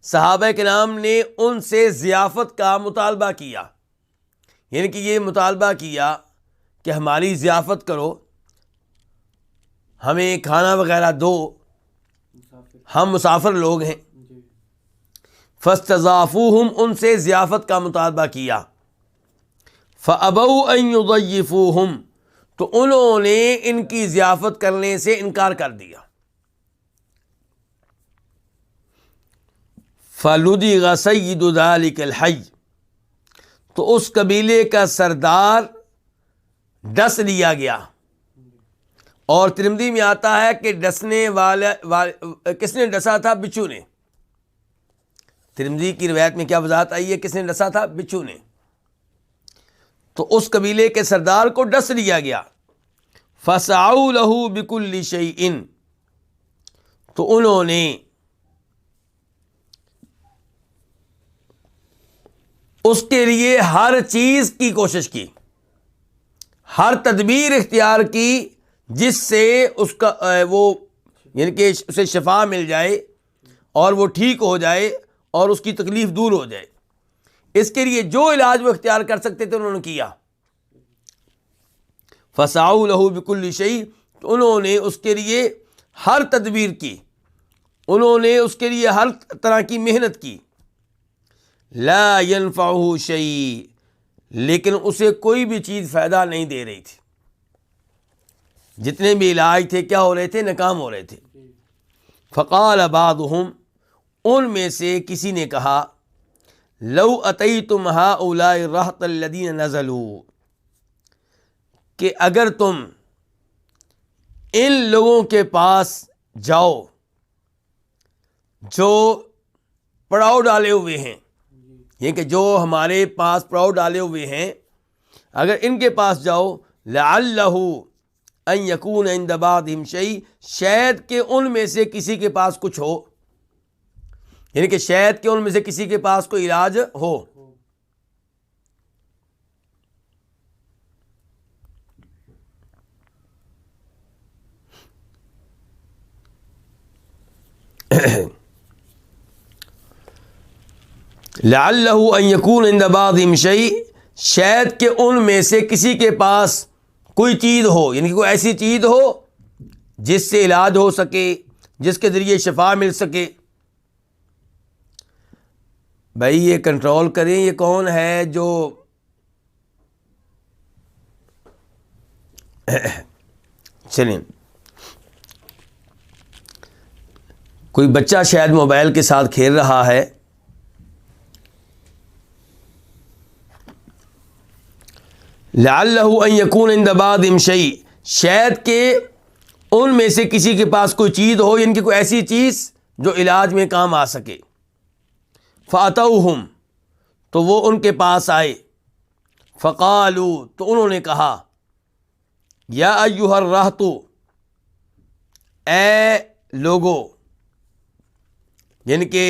S1: صحابہ کرام نے ان سے ضیافت کا مطالبہ کیا، یعنی کہ یہ مطالبہ کیا کہ ہماری ضیافت کرو، ہمیں کھانا وغیرہ دو، ہم مسافر لوگ ہیں. فاستضافوہم، ان سے ضیافت کا مطالبہ کیا. فابوا ان یضیفوہم، تو انہوں نے ان کی ضیافت کرنے سے انکار کر دیا. فلدغ سید ذلک الحی، تو اس قبیلے کا سردار ڈس لیا گیا. اور ترمذی میں آتا ہے کہ ڈسنے والا کس نے ڈسا تھا؟ بچھو نے. ترمذی کی روایت میں کیا وضاحت آئی ہے؟ کس نے ڈسا تھا؟ بچھو نے. تو اس قبیلے کے سردار کو ڈس لیا گیا. فسعوا له بكل شيء، تو انہوں نے اس کے لیے ہر چیز کی کوشش کی، ہر تدبیر اختیار کی جس سے اس کا وہ یعنی کہ اسے شفا مل جائے اور وہ ٹھیک ہو جائے اور اس کی تکلیف دور ہو جائے. اس کے لیے جو علاج وہ اختیار کر سکتے تھے انہوں نے کیا. فسعوا له بكل شيء، تو انہوں نے اس کے لیے ہر تدبیر کی، انہوں نے اس کے لیے ہر طرح کی محنت کی. لا ينفعه شيء، لیکن اسے کوئی بھی چیز فائدہ نہیں دے رہی تھی. جتنے بھی علاج تھے کیا ہو رہے تھے؟ ناکام ہو رہے تھے. فقال بعضهم، ان میں سے کسی نے کہا، لو اتیتم هؤلاء الرہط الذین نزلوا، کہ اگر تم ان لوگوں کے پاس جاؤ جو پڑاؤ ڈالے ہوئے ہیں، یہ کہ جو ہمارے پاس پڑاؤ ڈالے ہوئے ہیں، اگر ان کے پاس جاؤ، لعلہ ان یکون عند بعضهم شیء، شاید کہ ان میں سے کسی کے پاس کچھ ہو، یعنی کہ شاید کہ ان میں سے کسی کے پاس کوئی علاج ہو. لعلہ ان یکون عند بعضهم شیء، شاید کہ ان میں سے کسی کے پاس کوئی چیز ہو، یعنی کہ کوئی ایسی چیز ہو جس سے علاج ہو سکے، جس کے ذریعے شفا مل سکے. بھائی یہ کنٹرول کریں، یہ کون ہے جو چلیں، کوئی بچہ شاید موبائل کے ساتھ کھیل رہا ہے. لعلہ ان یکون عند بعضهم شیء، شاید کہ ان میں سے کسی کے پاس کوئی چیز ہو، یعنی کہ کوئی ایسی چیز جو علاج میں کام آ سکے. فاتوہم، تو وہ ان کے پاس آئے. فقالوا، تو انہوں نے کہا، یا ایھا الرہط، اے لوگو، یعنی کہ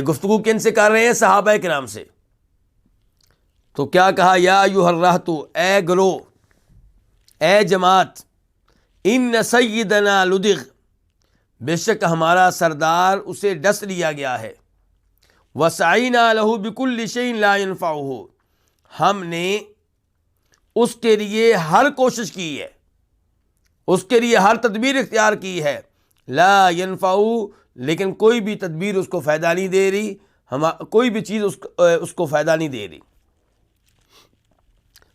S1: گفتگو کن سے کر رہے ہیں؟ صحابہ کرام سے. تو کیا کہا؟ یا ایھا الرہط، اے گروہ، اے جماعت، ان سیدنا لدغ، بے شک ہمارا سردار اسے ڈس لیا گیا ہے. وسعینا لہ بکل شیء لا ینفعہ، ہم نے اس کے لیے ہر کوشش کی ہے، اس کے لیے ہر تدبیر اختیار کی ہے. لا ینفعہ، لیکن کوئی بھی تدبیر اس کو فائدہ نہیں دے رہی، کوئی بھی چیز اس کو فائدہ نہیں دے رہی.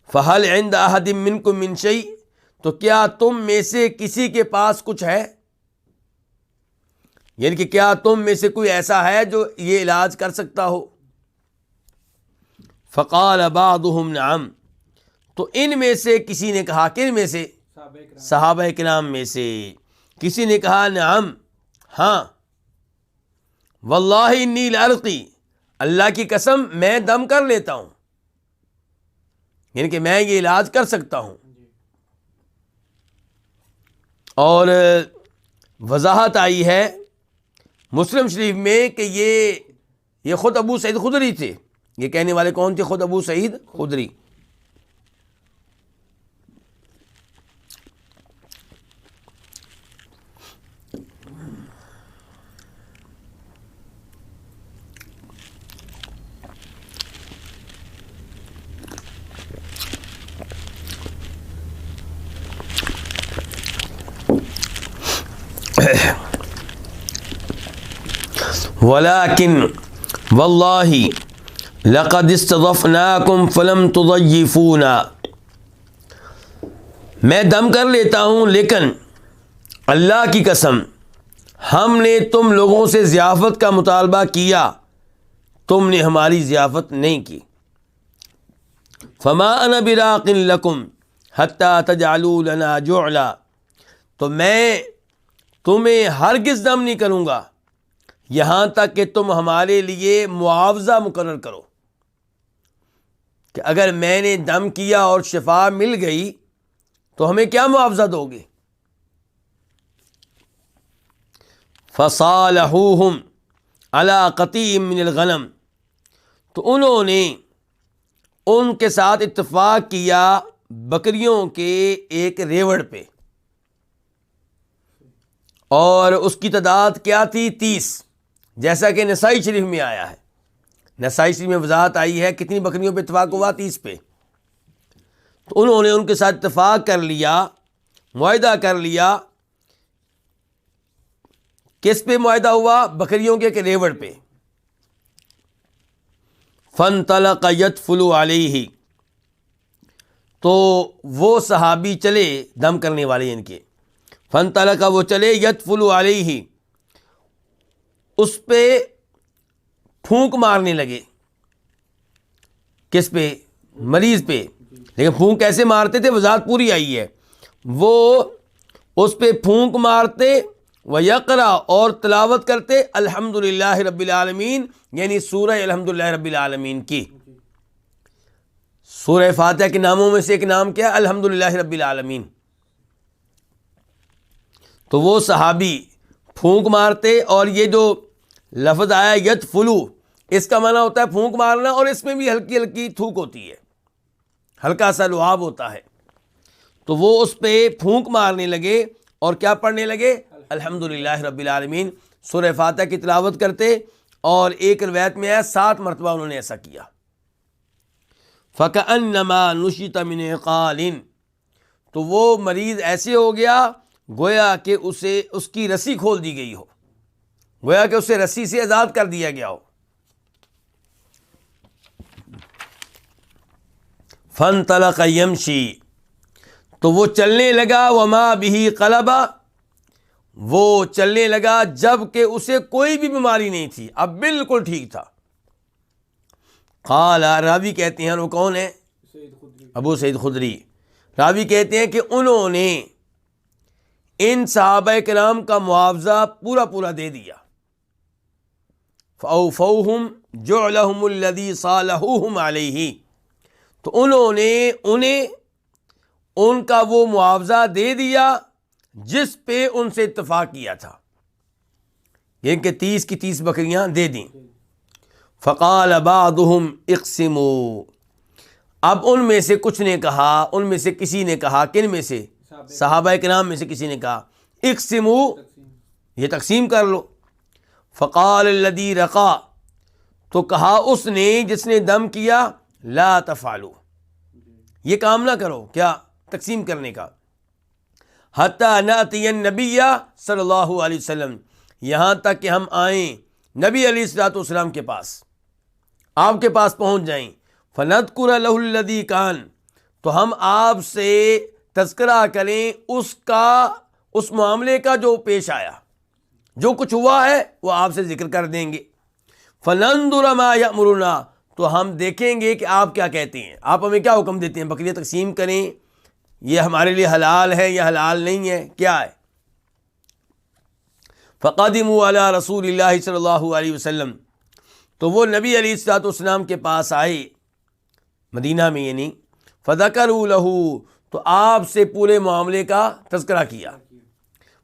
S1: فہل عند احد منکم من شیء، تو کیا تم میں سے کسی کے پاس کچھ ہے؟ یعنی کہ کیا تم میں سے کوئی ایسا ہے جو یہ علاج کر سکتا ہو؟ فقال بعضهم نعم، تو ان میں سے کسی نے کہا، کن میں سے؟ صحابہ کرام میں سے کسی نے کہا، نعم، ہاں. واللہ انی لارقی، اللہ کی قسم میں دم کر لیتا ہوں، یعنی کہ میں یہ علاج کر سکتا ہوں. اور وضاحت آئی ہے مسلم شریف میں کہ یہ خود ابو سعید خدری تھے. یہ کہنے والے کون تھے؟ خود ابو سعید خدری. وَلَكِنْ وَاللَّهِ لَقَدْ اسْتَضَفْنَاكُمْ فَلَمْ تُضَيِّفُونَا. میں دم کر لیتا ہوں لیکن اللہ کی قسم ہم نے تم لوگوں سے ضیافت کا مطالبہ کیا، تم نے ہماری ضیافت نہیں کی. فَمَا أَنَا بِرَاقٍ لَكُمْ حَتَّى تَجْعَلُوا لَنَا جُعْلًا. تو میں تمہیں ہرگز دم نہیں کروں گا یہاں تک کہ تم ہمارے لیے معاوضہ مقرر کرو کہ اگر میں نے دم کیا اور شفا مل گئی تو ہمیں کیا معاوضہ دو گے. فَصَالَحُوهُمْ عَلَىٰ قَطِيعٍ مِّنَ الْغَنَمِ. تو انہوں نے ان کے ساتھ اتفاق کیا بکریوں کے ایک ریوڑ پہ، اور اس کی تعداد کیا تھی؟ 30، جیسا کہ نسائی شریف میں آیا ہے. نسائی شریف میں وضاحت آئی ہے کتنی بکریوں پہ اتفاق ہوا؟ 30 پہ. تو انہوں نے ان کے ساتھ اتفاق کر لیا، معاہدہ کر لیا. کس پہ معاہدہ ہوا؟ بکریوں کے ریوڑ پہ. فَانْطَلَقَ يَدْفُلُ عَلَيْهِ. تو وہ صحابی چلے، دم کرنے والے ان کے. فَانْطَلَقَ، وہ چلے، يَدْفُلُ عَلَيْهِ، اس پہ پھونک مارنے لگے. کس پہ؟ مریض پہ. لیکن پھونک کیسے مارتے تھے وضاحت پوری آئی ہے. وہ اس پہ پھونک مارتے، وَيَقْرَأُ، اور تلاوت کرتے الحمدللہ رب العالمین، یعنی سورہ الحمدللہ رب العالمین کی. سورہ فاتحہ کے ناموں میں سے ایک نام کیا؟ الحمدللہ رب العالمین. تو وہ صحابی پھونک مارتے، اور یہ جو لفظ آیا یدفلو، اس کا معنی ہوتا ہے پھونک مارنا، اور اس میں بھی ہلکی ہلکی تھوک ہوتی ہے، ہلکا سا لعاب ہوتا ہے. تو وہ اس پہ پھونک مارنے لگے اور کیا پڑھنے لگے؟ الحمدللہ رب العالمین. سورہ فاتحہ کی تلاوت کرتے، اور ایک روایت میں ہے 7 مرتبہ انہوں نے ایسا کیا. فَكَأَنَّمَا نُشِطَ مِنْ عِقَالٍ. تو وہ مریض ایسے ہو گیا گویا کہ اسے اس کی رسی کھول دی گئی ہو، گویا کہ اسے رسی سے آزاد کر دیا گیا ہو. فَانْطَلَقَ يَمْشِي. تو وہ چلنے لگا، وَمَا بِهِ قَلَبَ، وہ چلنے لگا جب کہ اسے کوئی بھی بیماری نہیں تھی، اب بالکل ٹھیک تھا. قال، راوی کہتے ہیں، وہ کون ہے؟ ابو سعید خدری. راوی کہتے ہیں کہ انہوں نے ان صحابہ کرام کا معاوضہ پورا پورا دے دیا. فَأَوْفَوْهُمْ جُعْلَهُمُ الَّذِي صَالَحُوهُمْ عَلَيْهِ. تو انہوں نے انہیں ان کا وہ معاوضہ دے دیا جس پہ ان سے اتفاق کیا تھا، یعنی کہ 30 کی 30 بکریاں دے دیں. فَقَالَ بَعْضُهُمْ اقْسِمُوا. اب ان میں سے کچھ نے کہا، ان میں سے کسی نے کہا، کن میں سے؟ صحابہ کرام میں سے کسی نے کہا اقسموا، یہ تقسیم کر لو. فقال الذی رقا، تو کہا اس نے جس نے دم کیا، لا تفعلوا، یہ کام نہ کرو. کیا؟ تقسیم کرنے کا. حتی ناتی النبی صلی اللہ علیہ وسلم، یہاں تک کہ ہم آئیں نبی علیہ الصلوۃ والسلام کے پاس، آپ کے پاس پہنچ جائیں. فنذکر له الذی کان، تو ہم آپ سے تذکرہ کریں اس معاملے کا جو پیش آیا، جو کچھ ہوا ہے وہ آپ سے ذکر کر دیں گے. فننظر ما یأمرنا، تو ہم دیکھیں گے کہ آپ کیا کہتے ہیں، آپ ہمیں کیا حکم دیتے ہیں، بکریاں تقسیم کریں، یہ ہمارے لیے حلال ہے یا حلال نہیں ہے، کیا ہے. فقدموا علی رسول اللہ صلی اللہ علیہ وسلم، تو وہ نبی علیہ الصلوۃ والسلام کے پاس آئے مدینہ میں، یعنی فذکروا لہ، تو آپ سے پورے معاملے کا تذکرہ کیا.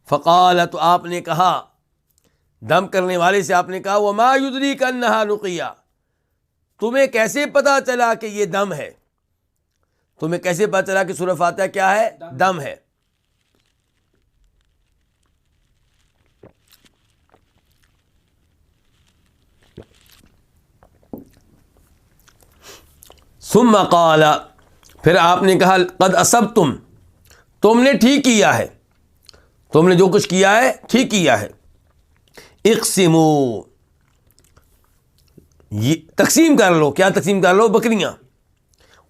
S1: فقال، تو آپ نے کہا، دم کرنے والے سے آپ نے کہا، وما یدریک انہا رقیہ، تمہیں کیسے پتا چلا کہ یہ دم ہے؟ تمہیں کیسے پتا چلا کہ سورہ فاتحہ کیا ہے؟ دم ہے۔ ثم قال، پھر آپ نے کہا، قد اصبتم، تم نے ٹھیک کیا ہے، تم نے جو کچھ کیا ہے ٹھیک کیا ہے۔ اقسموا، تقسیم کر لو، کیا تقسیم کر لو؟ بکریاں۔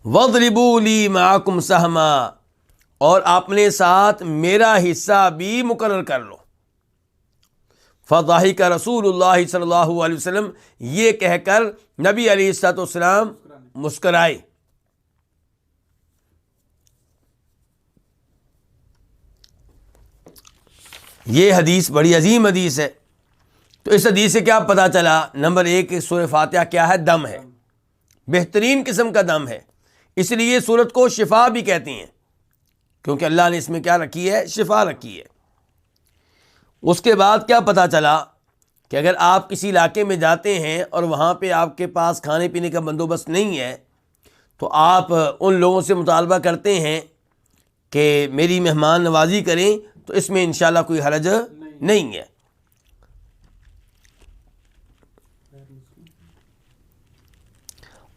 S1: واضربوا لی معکم سہما، اور اپنے ساتھ میرا حصہ بھی مقرر کر لو۔ فضحک رسول اللہ صلی اللہ علیہ وسلم، یہ کہہ کر نبی علیہ الصلوۃ والسلام مسکرائے۔ یہ حدیث بڑی عظیم حدیث ہے۔ تو اس حدیث سے کیا پتہ چلا؟ نمبر ایک، سورہ فاتحہ کیا ہے؟ دم ہے، بہترین قسم کا دم ہے، اس لیے سورت کو شفا بھی کہتے ہیں، کیونکہ اللہ نے اس میں کیا رکھی ہے؟ شفا رکھی ہے۔ اس کے بعد کیا پتہ چلا کہ اگر آپ کسی علاقے میں جاتے ہیں اور وہاں پہ آپ کے پاس کھانے پینے کا بندوبست نہیں ہے، تو آپ ان لوگوں سے مطالبہ کرتے ہیں کہ میری مہمان نوازی کریں، تو اس میں انشاءاللہ کوئی حرج نہیں ہے۔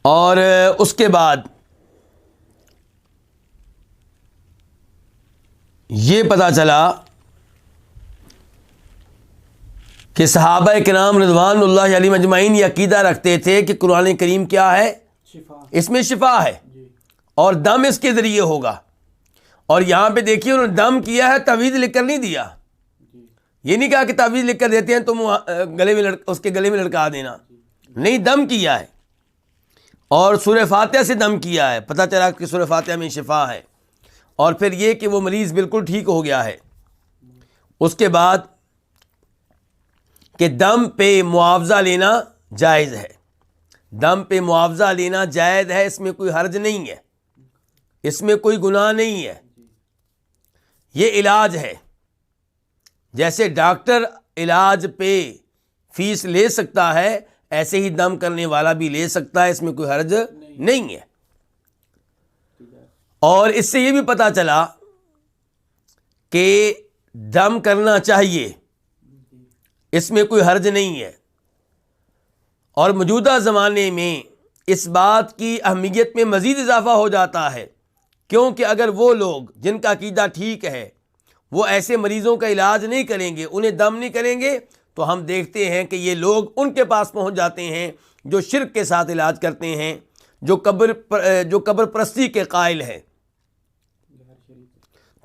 S1: اور اس کے بعد یہ پتہ چلا کہ صحابہ کرام رضوان اللہ علیہم اجمعین یہ عقیدہ رکھتے تھے کہ قرآن کریم کیا ہے؟
S2: شفا،
S1: اس میں شفا ہے، اور دم اس کے ذریعے ہوگا۔ اور یہاں پہ دیکھیے انہوں نے دم کیا ہے، تعویذ لکھ کر نہیں دیا۔ یہ نہیں کہا کہ تعویذ لکھ کر دیتے ہیں تم گلے میں اس کے گلے میں لٹکا دینا، نہیں، دم کیا ہے، اور سورہ فاتحہ سے دم کیا ہے۔ پتہ چلا کہ سورہ فاتحہ میں شفا ہے، اور پھر یہ کہ وہ مریض بالکل ٹھیک ہو گیا ہے۔ اس کے بعد کہ دم پہ معاوضہ لینا جائز ہے، دم پہ معاوضہ لینا جائز ہے، اس میں کوئی حرج نہیں ہے، اس میں کوئی گناہ نہیں ہے، یہ علاج ہے۔ جیسے ڈاکٹر علاج پہ فیس لے سکتا ہے، ایسے ہی دم کرنے والا بھی لے سکتا ہے، اس میں کوئی حرج نہیں ہے۔ اور اس سے یہ بھی پتہ چلا کہ دم کرنا چاہیے، اس میں کوئی حرج نہیں ہے۔ اور موجودہ زمانے میں اس بات کی اہمیت میں مزید اضافہ ہو جاتا ہے، کیونکہ اگر وہ لوگ جن کا عقیدہ ٹھیک ہے وہ ایسے مریضوں کا علاج نہیں کریں گے، انہیں دم نہیں کریں گے، تو ہم دیکھتے ہیں کہ یہ لوگ ان کے پاس پہنچ جاتے ہیں جو شرک کے ساتھ علاج کرتے ہیں، جو قبر پرستی کے قائل ہیں۔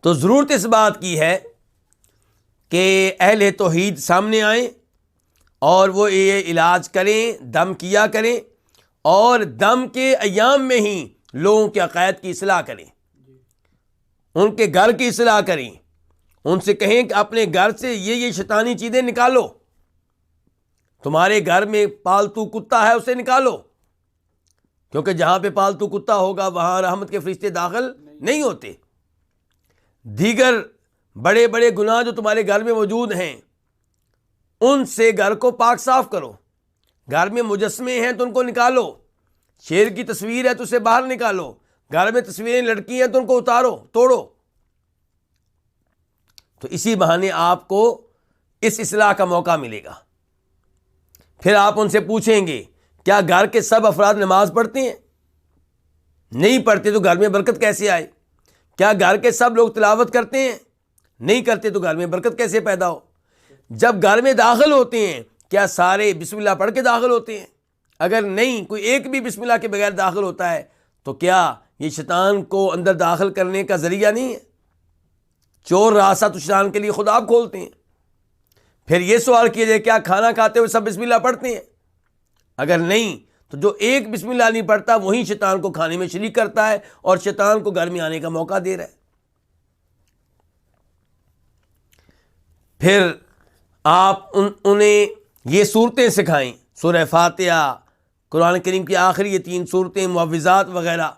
S1: تو ضرورت اس بات کی ہے کہ اہل توحید سامنے آئیں اور وہ یہ علاج کریں، دم کیا کریں، اور دم کے ایام میں ہی لوگوں کے عقائد کی اصلاح کریں، ان کے گھر کی اصلاح کریں، ان سے کہیں کہ اپنے گھر سے یہ شیطانی چیزیں نکالو، تمہارے گھر میں پالتو کتا ہے اسے نکالو، کیونکہ جہاں پہ پالتو کتا ہوگا وہاں رحمت کے فرشتے داخل نہیں ہوتے۔ دیگر بڑے بڑے گناہ جو تمہارے گھر میں موجود ہیں ان سے گھر کو پاک صاف کرو، گھر میں مجسمے ہیں تو ان کو نکالو، شیر کی تصویر ہے تو اسے باہر نکالو، گھر میں تصویریں لڑکی ہیں تو ان کو اتارو، توڑو۔ تو اسی بہانے آپ کو اس اصلاح کا موقع ملے گا۔ پھر آپ ان سے پوچھیں گے کیا گھر کے سب افراد نماز پڑھتے ہیں؟ نہیں پڑھتے تو گھر میں برکت کیسے آئے؟ کیا گھر کے سب لوگ تلاوت کرتے ہیں؟ نہیں کرتے تو گھر میں برکت کیسے پیدا ہو؟ جب گھر میں داخل ہوتے ہیں کیا سارے بسم اللہ پڑھ کے داخل ہوتے ہیں؟ اگر نہیں، کوئی ایک بھی بسم اللہ کے بغیر داخل ہوتا ہے تو کیا یہ شیطان کو اندر داخل کرنے کا ذریعہ نہیں ہے؟ چور راستہ تو شیطان کے لیے خود آپ کھولتے ہیں۔ پھر یہ سوال کیا جائے کیا کھانا کھاتے ہوئے سب بسم اللہ پڑھتے ہیں؟ اگر نہیں تو جو ایک بسم اللہ نہیں پڑھتا وہی شیطان کو کھانے میں شریک کرتا ہے اور شیطان کو گھر میں آنے کا موقع دے رہا ہے۔ پھر آپ انہیں یہ صورتیں سکھائیں، سورہ فاتحہ، قرآن کریم کی آخری یہ 3 صورتیں، معوذات وغیرہ،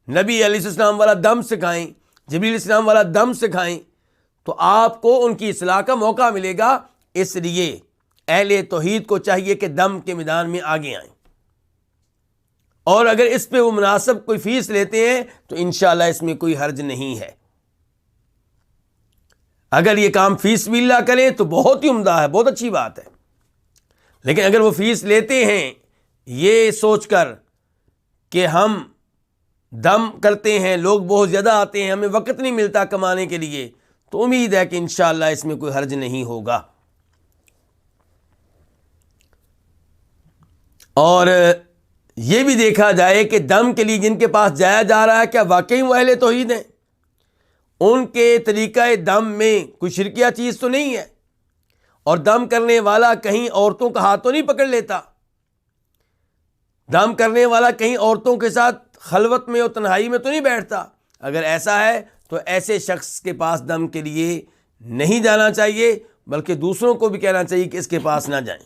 S1: نبی علیہ السلام والا دم سکھائیں، جبریل علیہ السلام والا دم سکھائیں، تو آپ کو ان کی اصلاح کا موقع ملے گا. اس لیے اہل توحید کو چاہیے کہ دم کے میدان میں آگے آئیں، اور اگر اس پہ وہ مناسب کوئی فیس لیتے ہیں تو انشاءاللہ اس میں کوئی حرج نہیں ہے. اگر یہ کام فیس بھی اللہ کریں تو بہت ہی عمدہ ہے، بہت اچھی بات ہے. لیکن اگر وہ فیس لیتے ہیں یہ سوچ کر کہ ہم دم کرتے ہیں، لوگ بہت زیادہ آتے ہیں، ہمیں وقت نہیں ملتا کمانے کے لیے، تو امید ہے کہ انشاءاللہ اس میں کوئی حرج نہیں ہوگا. اور یہ بھی دیکھا جائے کہ دم کے لیے جن کے پاس جایا جا رہا ہے کیا واقعی وہ اہل توحید ہیں؟ ان کے طریقہ دم میں کوئی شرکیہ چیز تو نہیں ہے؟ اور دم کرنے والا کہیں عورتوں کا ہاتھ تو نہیں پکڑ لیتا؟ دم کرنے والا کہیں عورتوں کے ساتھ خلوت میں اور تنہائی میں تو نہیں بیٹھتا؟ اگر ایسا ہے تو ایسے شخص کے پاس دم کے لیے نہیں جانا چاہیے، بلکہ دوسروں کو بھی کہنا چاہیے کہ اس کے پاس نہ جائیں.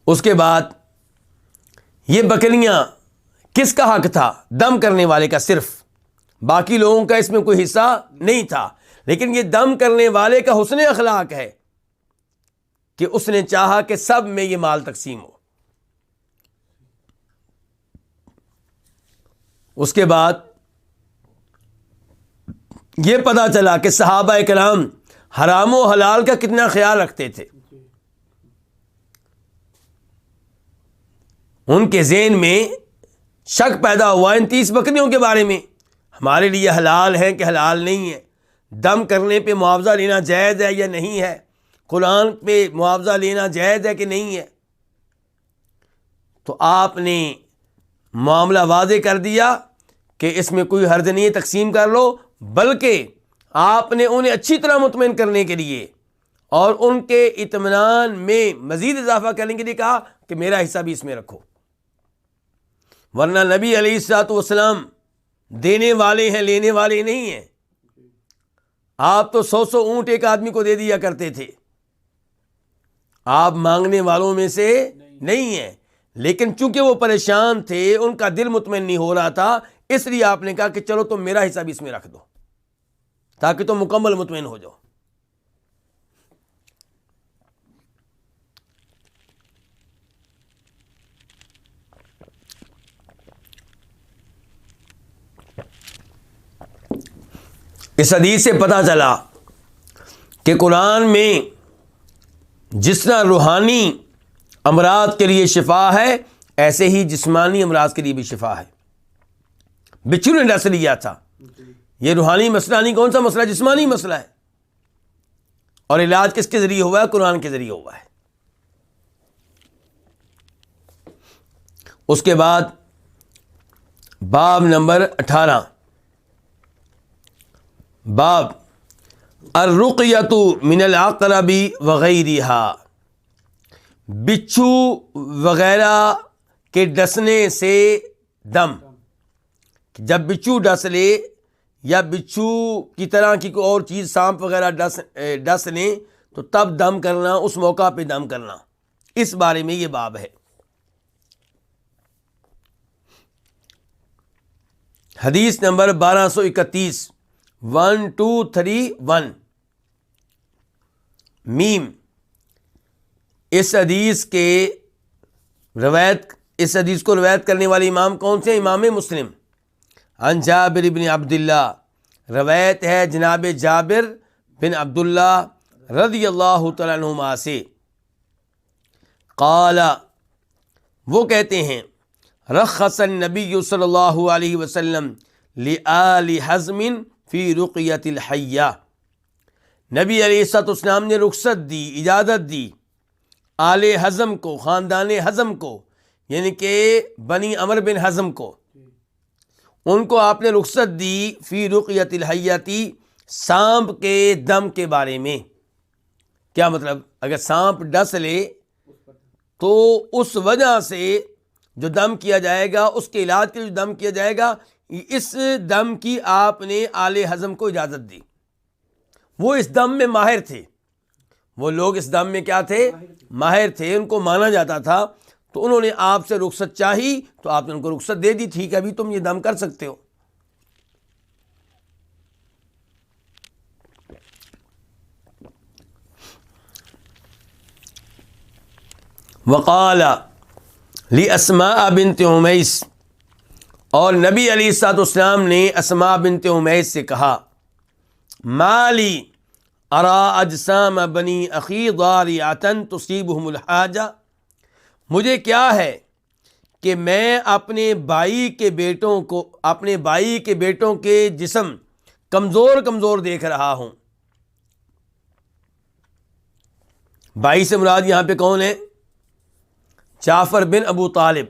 S1: اس کے بعد یہ بکریاں کس کا حق تھا؟ دم کرنے والے کا صرف، باقی لوگوں کا اس میں کوئی حصہ نہیں تھا. لیکن یہ دم کرنے والے کا حسن اخلاق ہے کہ اس نے چاہا کہ سب میں یہ مال تقسیم ہو. اس کے بعد یہ پتہ چلا کہ صحابہ کرام حرام و حلال کا کتنا خیال رکھتے تھے. ان کے ذہن میں شک پیدا ہوا ان 30 بکریوں کے بارے میں، ہمارے لیے حلال ہیں کہ حلال نہیں ہے، دم کرنے پہ معاوضہ لینا جائز ہے یا نہیں ہے، قرآن پہ معاوضہ لینا جائز ہے کہ نہیں ہے. تو آپ نے معاملہ واضح کر دیا کہ اس میں کوئی حرج نہیں ہے، تقسیم کر لو. بلکہ آپ نے انہیں اچھی طرح مطمئن کرنے کے لیے اور ان کے اطمینان میں مزید اضافہ کرنے کے لیے کہا کہ میرا حصہ بھی اس میں رکھو. ورنہ نبی علیہ الصلوۃ والسلام دینے والے ہیں، لینے والے نہیں ہیں. آپ تو 100 اونٹ ایک آدمی کو دے دیا کرتے تھے، آپ مانگنے والوں میں سے نہیں ہیں. لیکن چونکہ وہ پریشان تھے، ان کا دل مطمئن نہیں ہو رہا تھا، اس لیے آپ نے کہا کہ چلو تم میرا حصہ بھی اس میں رکھ دو تاکہ تم مکمل مطمئن ہو جاؤ. اس حدیث سے پتہ چلا کہ قرآن میں جس طرح روحانی امراض کے لیے شفا ہے، ایسے ہی جسمانی امراض کے لیے بھی شفا ہے. بچھو نے ڈس لیا تھا، یہ روحانی مسئلہ نہیں، کون سا مسئلہ؟ جسمانی مسئلہ ہے. اور علاج کس کے ذریعے ہوا ہے؟ قرآن کے ذریعے ہوا ہے. اس کے بعد باب نمبر 18، باب الرقیۃ من العقرب وغیرہا، بچھو وغیرہ کے ڈسنے سے دم. جب بچھو ڈس لے یا بچھو کی طرح کی کوئی اور چیز سانپ وغیرہ ڈس لیں تو تب دم کرنا، اس موقع پہ دم کرنا، اس بارے میں یہ باب ہے. حدیث نمبر 1231، 1231 میم. اس حدیث کو روایت کرنے والے امام کون سے؟ امام مسلم. عن جابر بن عبداللہ، روایت ہے جناب جابر بن عبداللہ رضی اللہ تعالیٰ عنہما سے. قال، وہ کہتے ہیں، رخص النبی صلی اللہ علیہ وسلم لآل حزم فی رقیۃ الحیہ، نبی علیہ الصلوۃ والسلام نے رخصت دی، اجازت دی آل حزم کو، خاندان حزم کو، یعنی کہ بنی عمر بن حزم کو، ان کو آپ نے رخصت دی فی رقیۃ الحیتی، سانپ کے دم کے بارے میں. کیا مطلب؟ اگر سانپ ڈس لے تو اس وجہ سے جو دم کیا جائے گا، اس کے علاج کے جو دم کیا جائے گا، اس دم کی آپ نے آل حزم کو اجازت دی. وہ اس دم میں ماہر تھے، وہ لوگ اس دم میں کیا تھے؟ ماہر تھے، ان کو مانا جاتا تھا. تو انہوں نے آپ سے رخصت چاہی تو آپ نے ان کو رخصت دے دی، ٹھیک ہے ابھی تم یہ دم کر سکتے ہو. وقال لاسماء بنت امیس، اور نبی علیہ الصلوۃ والسلام نے اسماء بنت امیس سے کہا، مالی ارا اجسام بنی اخی ضاریعۃ تصیبہم الحاجہ، مجھے کیا ہے کہ میں اپنے بھائی کے بیٹوں کے جسم کمزور کمزور دیکھ رہا ہوں۔ بھائی سے مراد یہاں پہ کون ہے؟ جعفر بن ابو طالب،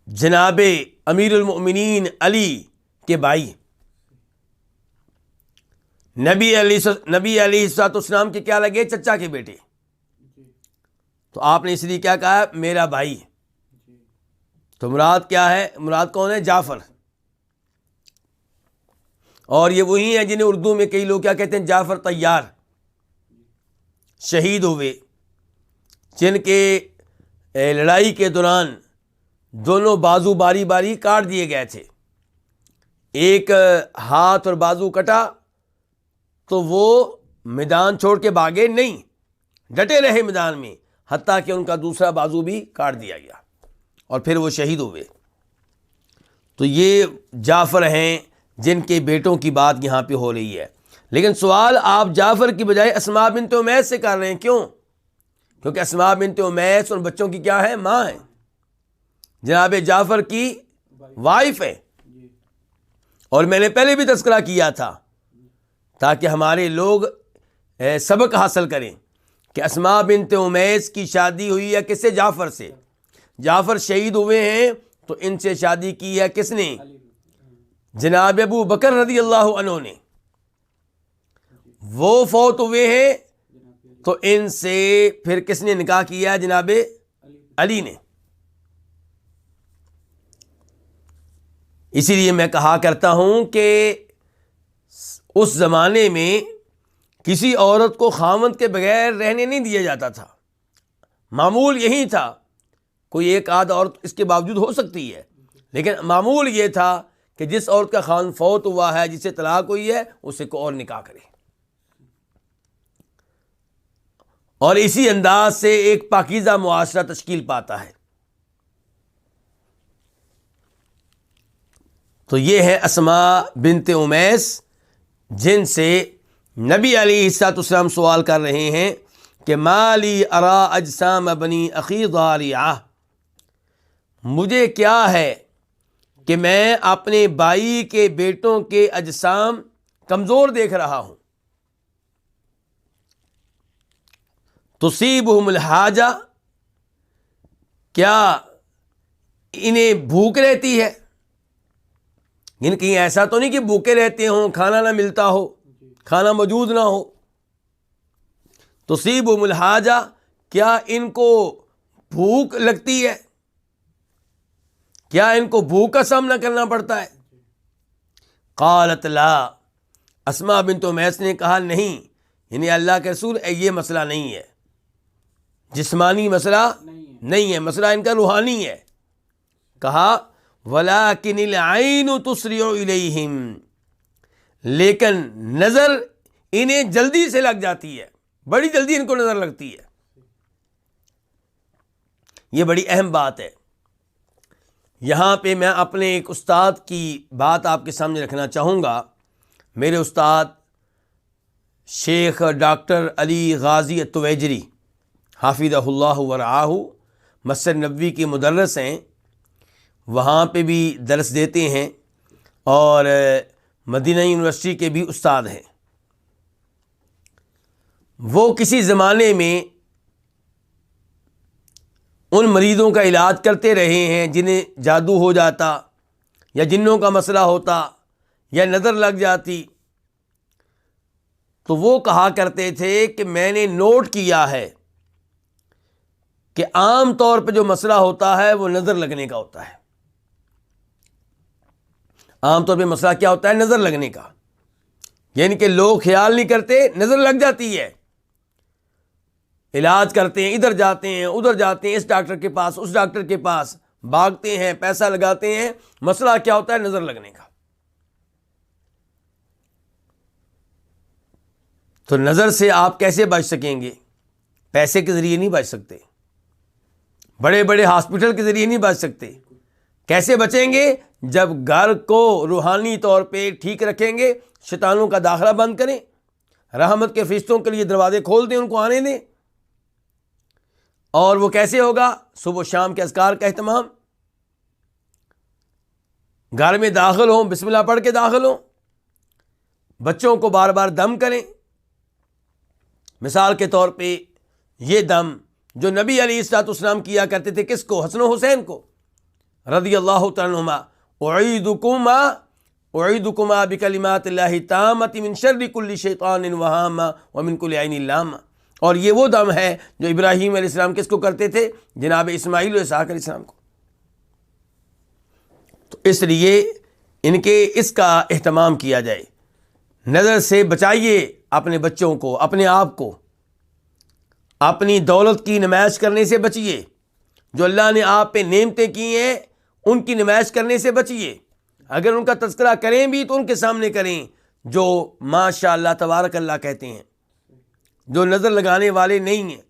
S1: جناب امیر المؤمنین علی کے بھائی۔ نبی علیہ الصلوۃ والسلام کے کیا لگے؟ چچا کے بیٹے۔ تو آپ نے اس لیے کیا کہا؟ میرا بھائی۔ تو مراد کیا ہے؟ مراد کون ہے؟ جعفر۔ اور یہ وہی ہیں جنہیں اردو میں کئی لوگ کیا کہتے ہیں؟ جعفر طیار، شہید ہوئے، جن کے لڑائی کے دوران دونوں بازو باری باری کاٹ دیے گئے تھے۔ ایک ہاتھ اور بازو کٹا تو وہ میدان چھوڑ کے بھاگے نہیں، ڈٹے رہے میدان میں، حتیٰ کہ ان کا دوسرا بازو بھی کاٹ دیا گیا اور پھر وہ شہید ہوئے۔ تو یہ جعفر ہیں جن کے بیٹوں کی بات یہاں پہ ہو رہی ہے۔ لیکن سوال آپ جعفر کی بجائے اسماء بنت امیس سے کر رہے ہیں، کیوں؟ کیونکہ اسماء بنت امیس ان بچوں کی کیا ہے؟ ماں ہے، جناب جعفر کی وائف ہے۔ اور میں نے پہلے بھی تذکرہ کیا تھا تاکہ ہمارے لوگ سبق حاصل کریں کہ اسماء بنت امیس کی شادی ہوئی ہے کس سے؟ جعفر سے۔ جعفر شہید ہوئے ہیں تو ان سے شادی کی ہے کس نے؟ جناب ابو بکر رضی اللہ عنہ نے۔ وہ فوت ہوئے ہیں تو ان سے پھر کس نے نکاح کیا؟ جناب علی نے۔ اسی لیے میں کہا کرتا ہوں کہ اس زمانے میں کسی عورت کو خاوند کے بغیر رہنے نہیں دیا جاتا تھا، معمول یہی تھا۔ کوئی ایک آدھ عورت اس کے باوجود ہو سکتی ہے، لیکن معمول یہ تھا کہ جس عورت کا خاوند فوت ہوا ہے، جسے طلاق ہوئی ہے، اسے کو اور نکاح کرے، اور اسی انداز سے ایک پاکیزہ معاشرہ تشکیل پاتا ہے۔ تو یہ ہے اسماء بنت امیس، جن سے نبی علیہ الصلوۃ والسلام سوال کر رہے ہیں کہ مالی ارا اجسام بنی اخی ضاریعہ، مجھے کیا ہے کہ میں اپنے بھائی کے بیٹوں کے اجسام کمزور دیکھ رہا ہوں۔ تصیبہم الحاجہ، کیا انہیں بھوک رہتی ہے؟ یعنی کہیں ایسا تو نہیں کہ بھوکے رہتے ہوں، کھانا نہ ملتا ہو، کھانا موجود نہ ہو۔ تصیبہم الحاجہ، کیا ان کو بھوک لگتی ہے؟ کیا ان کو بھوک کا سامنا کرنا پڑتا ہے؟ قالت لا، اسماء بنت امیس نے کہا نہیں، یعنی اللہ کے رسول یہ مسئلہ نہیں ہے، جسمانی مسئلہ نہیں ہے، مسئلہ ان کا روحانی ہے۔ کہا وَلَٰكِنِ الْعَيْنُ تُسْرِعُ إِلَيْهِمْ، لیکن نظر انہیں جلدی سے لگ جاتی ہے، بڑی جلدی ان کو نظر لگتی ہے۔ یہ بڑی اہم بات ہے۔ یہاں پہ میں اپنے ایک استاد کی بات آپ کے سامنے رکھنا چاہوں گا۔ میرے استاد شیخ ڈاکٹر علی غازی التویجری حافظہ اللہ ورعاہ مسجد نبوی کے مدرس ہیں، وہاں پہ بھی درس دیتے ہیں اور مدینہ یونیورسٹی کے بھی استاد ہیں۔ وہ کسی زمانے میں ان مریضوں کا علاج کرتے رہے ہیں جنہیں جادو ہو جاتا یا جنوں کا مسئلہ ہوتا یا نظر لگ جاتی، تو وہ کہا کرتے تھے کہ میں نے نوٹ کیا ہے کہ عام طور پہ جو مسئلہ ہوتا ہے وہ نظر لگنے کا ہوتا ہے۔ عام طور پہ مسئلہ کیا ہوتا ہے؟ نظر لگنے کا، یعنی کہ لوگ خیال نہیں کرتے، نظر لگ جاتی ہے، علاج کرتے ہیں، ادھر جاتے ہیں ادھر جاتے ہیں، اس ڈاکٹر کے پاس اس ڈاکٹر کے پاس بھاگتے ہیں، پیسہ لگاتے ہیں، مسئلہ کیا ہوتا ہے؟ نظر لگنے کا۔ تو نظر سے آپ کیسے بچ سکیں گے؟ پیسے کے ذریعے نہیں بچ سکتے، بڑے بڑے ہاسپٹل کے ذریعے نہیں بچ سکتے۔ کیسے بچیں گے؟ جب گھر کو روحانی طور پہ ٹھیک رکھیں گے، شیطانوں کا داخلہ بند کریں، رحمت کے فرشتوں کے لیے دروازے کھول دیں، ان کو آنے دیں۔ اور وہ کیسے ہوگا؟ صبح و شام کے اذکار کا اہتمام، گھر میں داخل ہوں بسم اللہ پڑھ کے داخل ہوں، بچوں کو بار بار دم کریں۔ مثال کے طور پہ یہ دم جو نبی علیہ الصلوۃ والسلام کیا کرتے تھے، کس کو؟ حسن و حسین کو رضی اللہ تعالیٰ عنہما، اعیدکما بکلمات اللہ التامۃ من شر کل شیطان وہامہ ومن کل عین لامہ۔ اور یہ وہ دم ہے جو ابراہیم علیہ السلام کس کو کرتے تھے؟ جناب اسماعیل و اسحاق علیہ السلام کو۔ تو اس لیے ان کے اس کا اہتمام کیا جائے، نظر سے بچائیے اپنے بچوں کو، اپنے آپ کو، اپنی دولت کی نمائش کرنے سے بچیے، جو اللہ نے آپ پہ نعمتیں کی ہیں ان کی نمائش کرنے سے بچیے۔ اگر ان کا تذکرہ کریں بھی تو ان کے سامنے کریں جو ماشاء اللہ تبارک اللہ کہتے ہیں، جو نظر لگانے والے نہیں ہیں۔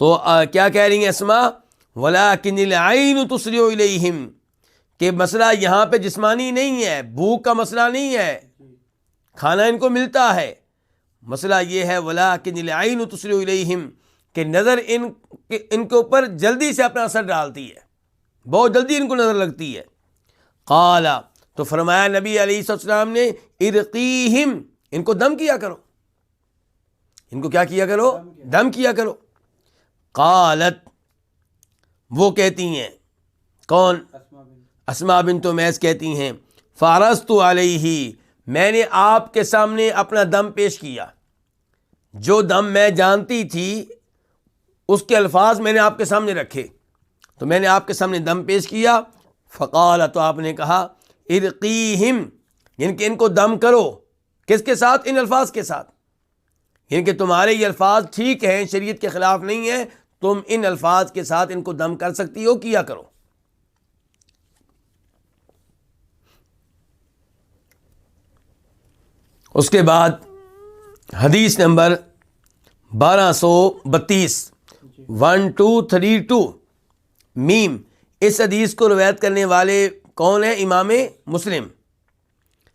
S1: تو کیا کہہ رہی ہیں اسما؟ وَلَٰكِنِ الْعَيْنُ تُسْرِعُ إِلَيْهِمْ، کہ مسئلہ یہاں پہ جسمانی نہیں ہے، بھوک کا مسئلہ نہیں ہے، کھانا ان کو ملتا ہے، مسئلہ یہ ہے وَلَٰكِنِ الْعَيْنُ تُسْرِعُ إِلَيْهِمْ، کہ نظر ان کے اوپر جلدی سے اپنا اثر ڈالتی ہے، بہت جلدی ان کو نظر لگتی ہے۔ قال، تو فرمایا نبی علیہ السلام نے، ارقیہم، ان کو دم کیا کرو، ان کو کیا کیا کرو؟ دم کیا کرو۔ قالت، وہ کہتی ہیں، کون؟ اسماء بنت امیس کہتی ہیں، فارست علیہ، میں نے آپ کے سامنے اپنا دم پیش کیا، جو دم میں جانتی تھی اس کے الفاظ میں نے آپ کے سامنے رکھے، تو میں نے آپ کے سامنے دم پیش کیا۔ فقال، تو آپ نے کہا، ارقیہم، یعنی کہ ان کو دم کرو، کس کے ساتھ؟ ان الفاظ کے ساتھ، یعنی کہ تمہارے یہ الفاظ ٹھیک ہیں، شریعت کے خلاف نہیں ہیں، تم ان الفاظ کے ساتھ ان کو دم کر سکتی ہو، کیا کرو۔ اس کے بعد حدیث نمبر 1232 1232 میم، اس حدیث کو روایت کرنے والے کون ہیں؟ امام مسلم۔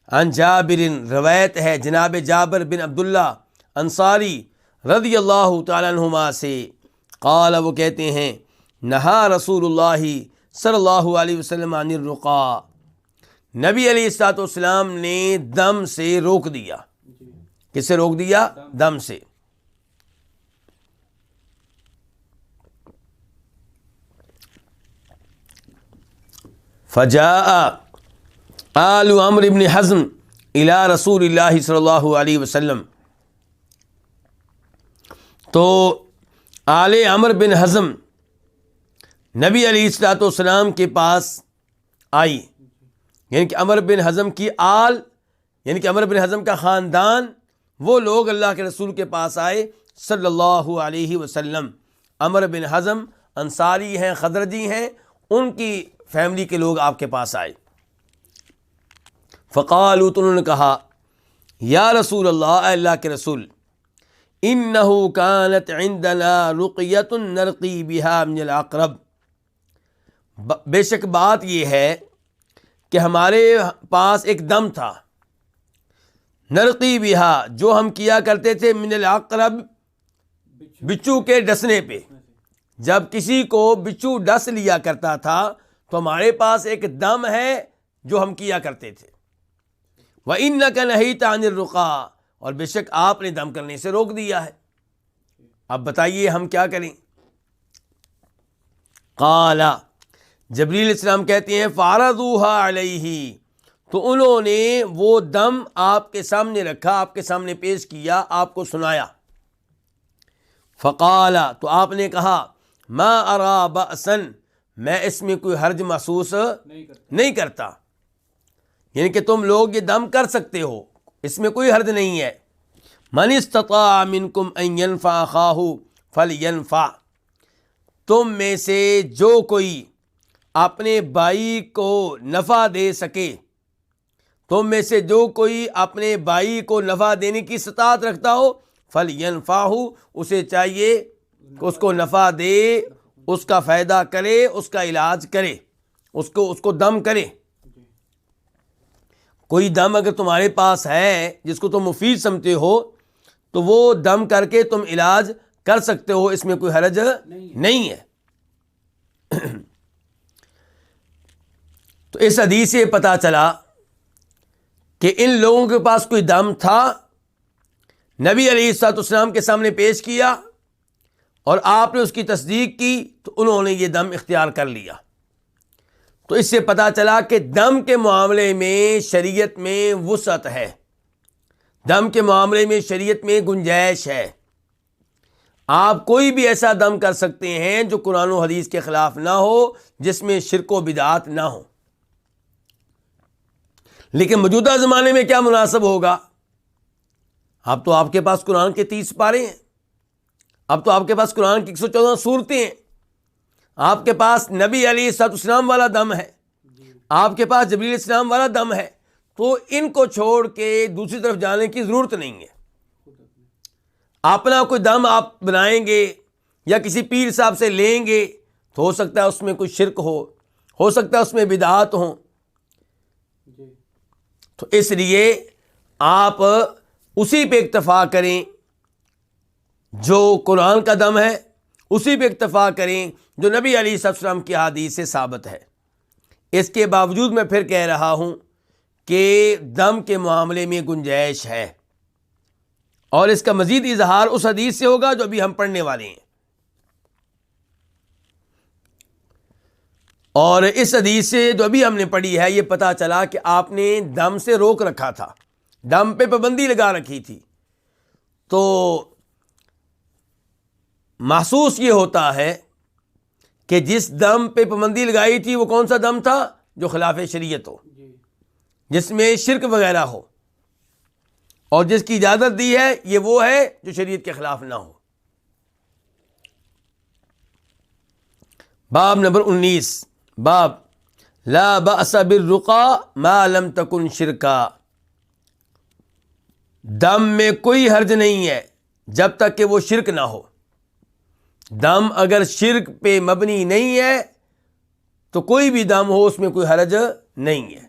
S1: عن جابر، روایت ہے جناب جابر بن عبداللہ انصاری رضی اللہ تعالیٰ عنہما سے، قال، وہ کہتے ہیں، نہا رسول اللہ صلی اللہ علیہ وسلم عن الرقا، نبی علیہ الصلوۃ والسلام نے دم سے روک دیا۔ کس سے روک دیا؟ دم سے۔ فجاء آل عمرو بن حزم الی رسول اللہ صلی اللہ علیہ وسلم، تو آل عمرو بن حزم نبی علیہ الصلوۃ والسلام کے پاس آئی، یعنی کہ عمرو بن حزم کی آل، یعنی کہ عمرو بن حزم کا خاندان، وہ لوگ اللہ کے رسول کے پاس آئے صلی اللہ علیہ وسلم۔ عمرو بن حزم انصاری ہیں، خزرجی ہیں، ان کی فیملی کے لوگ آپ کے پاس آئے۔ فقالوا، تو انہوں نے کہا، یا رسول اللہ، اے اللہ کے رسول، انہ کانت عندنا رقیۃ نرقی بہا من العقرب، بے شک بات یہ ہے کہ ہمارے پاس ایک دم تھا، نرقی بہا، جو ہم کیا کرتے تھے، من العقرب، بچھو کے ڈسنے پہ، جب کسی کو بچھو ڈس لیا کرتا تھا تو ہمارے پاس ایک دم ہے جو ہم کیا کرتے تھے۔ وَإِنَّكَ نَهِيتَ عَنِ الرُّقَىٰ، اور بے شک آپ نے دم کرنے سے روک دیا ہے، اب بتائیے ہم کیا کریں؟ قال، جبریل علیہ السلام کہتے ہیں، فَعَرَضُوهَا عَلَيْهِ، تو انہوں نے وہ دم آپ کے سامنے رکھا، آپ کے سامنے پیش کیا، آپ کو سنایا۔ فقال، تو آپ نے کہا، ما ارا بأسن، میں اس میں کوئی حرج محسوس نہیں کرتا، یعنی کہ تم لوگ یہ دم کر سکتے ہو، اس میں کوئی حرج نہیں ہے۔ من استطاع منکم ان ینفع اخاہ فلینفع، تم میں سے جو کوئی اپنے بھائی کو نفع دے سکے، تم میں سے جو کوئی اپنے بھائی کو نفع دینے کی استطاعت رکھتا ہو، فَلْيَنْفَعْهُ، اسے چاہیے کہ اس کو نفع دے، اس کا فائدہ کرے، اس کا علاج کرے، اس کو دم کرے۔ کوئی دم اگر تمہارے پاس ہے جس کو تم مفید سمجھتے ہو تو وہ دم کر کے تم علاج کر سکتے ہو، اس میں کوئی حرج نہیں ہے۔ تو اس حدیث سے پتہ چلا کہ ان لوگوں کے پاس کوئی دم تھا، نبی علیہ الصلوۃ والسلام کے سامنے پیش کیا اور آپ نے اس کی تصدیق کی تو انہوں نے یہ دم اختیار کر لیا۔ تو اس سے پتہ چلا کہ دم کے معاملے میں شریعت میں وسعت ہے، دم کے معاملے میں شریعت میں گنجائش ہے۔ آپ کوئی بھی ایسا دم کر سکتے ہیں جو قرآن و حدیث کے خلاف نہ ہو، جس میں شرک و بدعات نہ ہو۔ لیکن موجودہ زمانے میں کیا مناسب ہوگا؟ اب تو آپ کے پاس قرآن کے 30 پارے ہیں، اب تو آپ کے پاس قرآن کی 114 سورتیں ہیں، آپ کے پاس نبی علیہ الصلوۃ والسلام والا دم ہے، آپ کے پاس جبریل علیہ السلام والا دم ہے، تو ان کو چھوڑ کے دوسری طرف جانے کی ضرورت نہیں ہے۔ اپنا کوئی دم آپ بنائیں گے یا کسی پیر صاحب سے لیں گے تو ہو سکتا ہے اس میں کوئی شرک ہو سکتا ہے اس میں بدعات ہوں۔ تو اس لیے آپ اسی پہ اکتفا کریں جو قرآن کا دم ہے، اسی پہ اکتفا کریں جو نبی علیہ السلام کی حدیث سے ثابت ہے۔ اس کے باوجود میں پھر کہہ رہا ہوں کہ دم کے معاملے میں گنجائش ہے، اور اس کا مزید اظہار اس حدیث سے ہوگا جو ابھی ہم پڑھنے والے ہیں۔ اور اس حدیث سے جو ابھی ہم نے پڑھی ہے، یہ پتہ چلا کہ آپ نے دم سے روک رکھا تھا، دم پہ پابندی لگا رکھی تھی۔ تو محسوس یہ ہوتا ہے کہ جس دم پہ پابندی لگائی تھی وہ کون سا دم تھا؟ جو خلاف شریعت ہو، جس میں شرک وغیرہ ہو، اور جس کی اجازت دی ہے یہ وہ ہے جو شریعت کے خلاف نہ ہو۔ باب نمبر 19، باب لا بأس بالرقا ما لم تکن شرکا، دم میں کوئی حرج نہیں ہے جب تک کہ وہ شرک نہ ہو۔ دم اگر شرک پہ مبنی نہیں ہے تو کوئی بھی دم ہو اس میں کوئی حرج نہیں ہے۔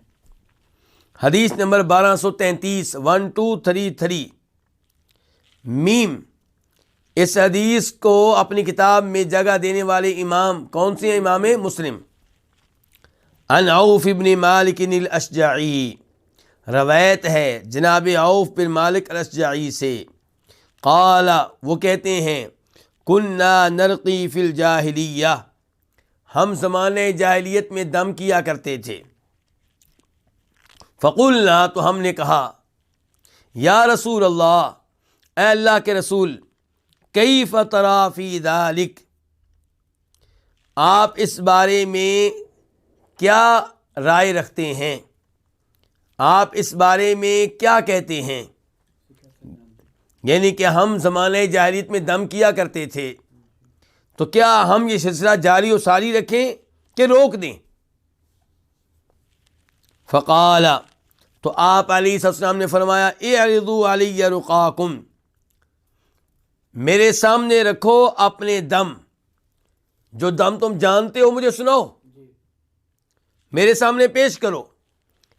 S1: حدیث نمبر 1233، 1233 میم۔ اس حدیث کو اپنی کتاب میں جگہ دینے والے امام کون سے ہیں؟ امام مسلم۔ عن عوف بن مالک الاشجعی، روایت ہے جناب عوف بن مالک الاشجعی سے، قال، وہ کہتے ہیں، کننا نرقی فی الجاہلیہ، ہم زمانے جاہلیت میں دم کیا کرتے تھے۔ فقلنا، تو ہم نے کہا، یا رسول اللہ، اے اللہ کے رسول، کیف تری فی ذلک، آپ اس بارے میں کیا رائے رکھتے ہیں، آپ اس بارے میں کیا کہتے ہیں؟ یعنی کہ ہم زمانے جاہلیت میں دم کیا کرتے تھے، تو کیا ہم یہ سلسلہ جاری و ساری رکھیں کہ روک دیں؟ فقال، تو آپ علیہ السلام نے فرمایا، اعرضوا علی رقاکم، میرے سامنے رکھو اپنے دم، جو دم تم جانتے ہو مجھے سناؤ، میرے سامنے پیش کرو۔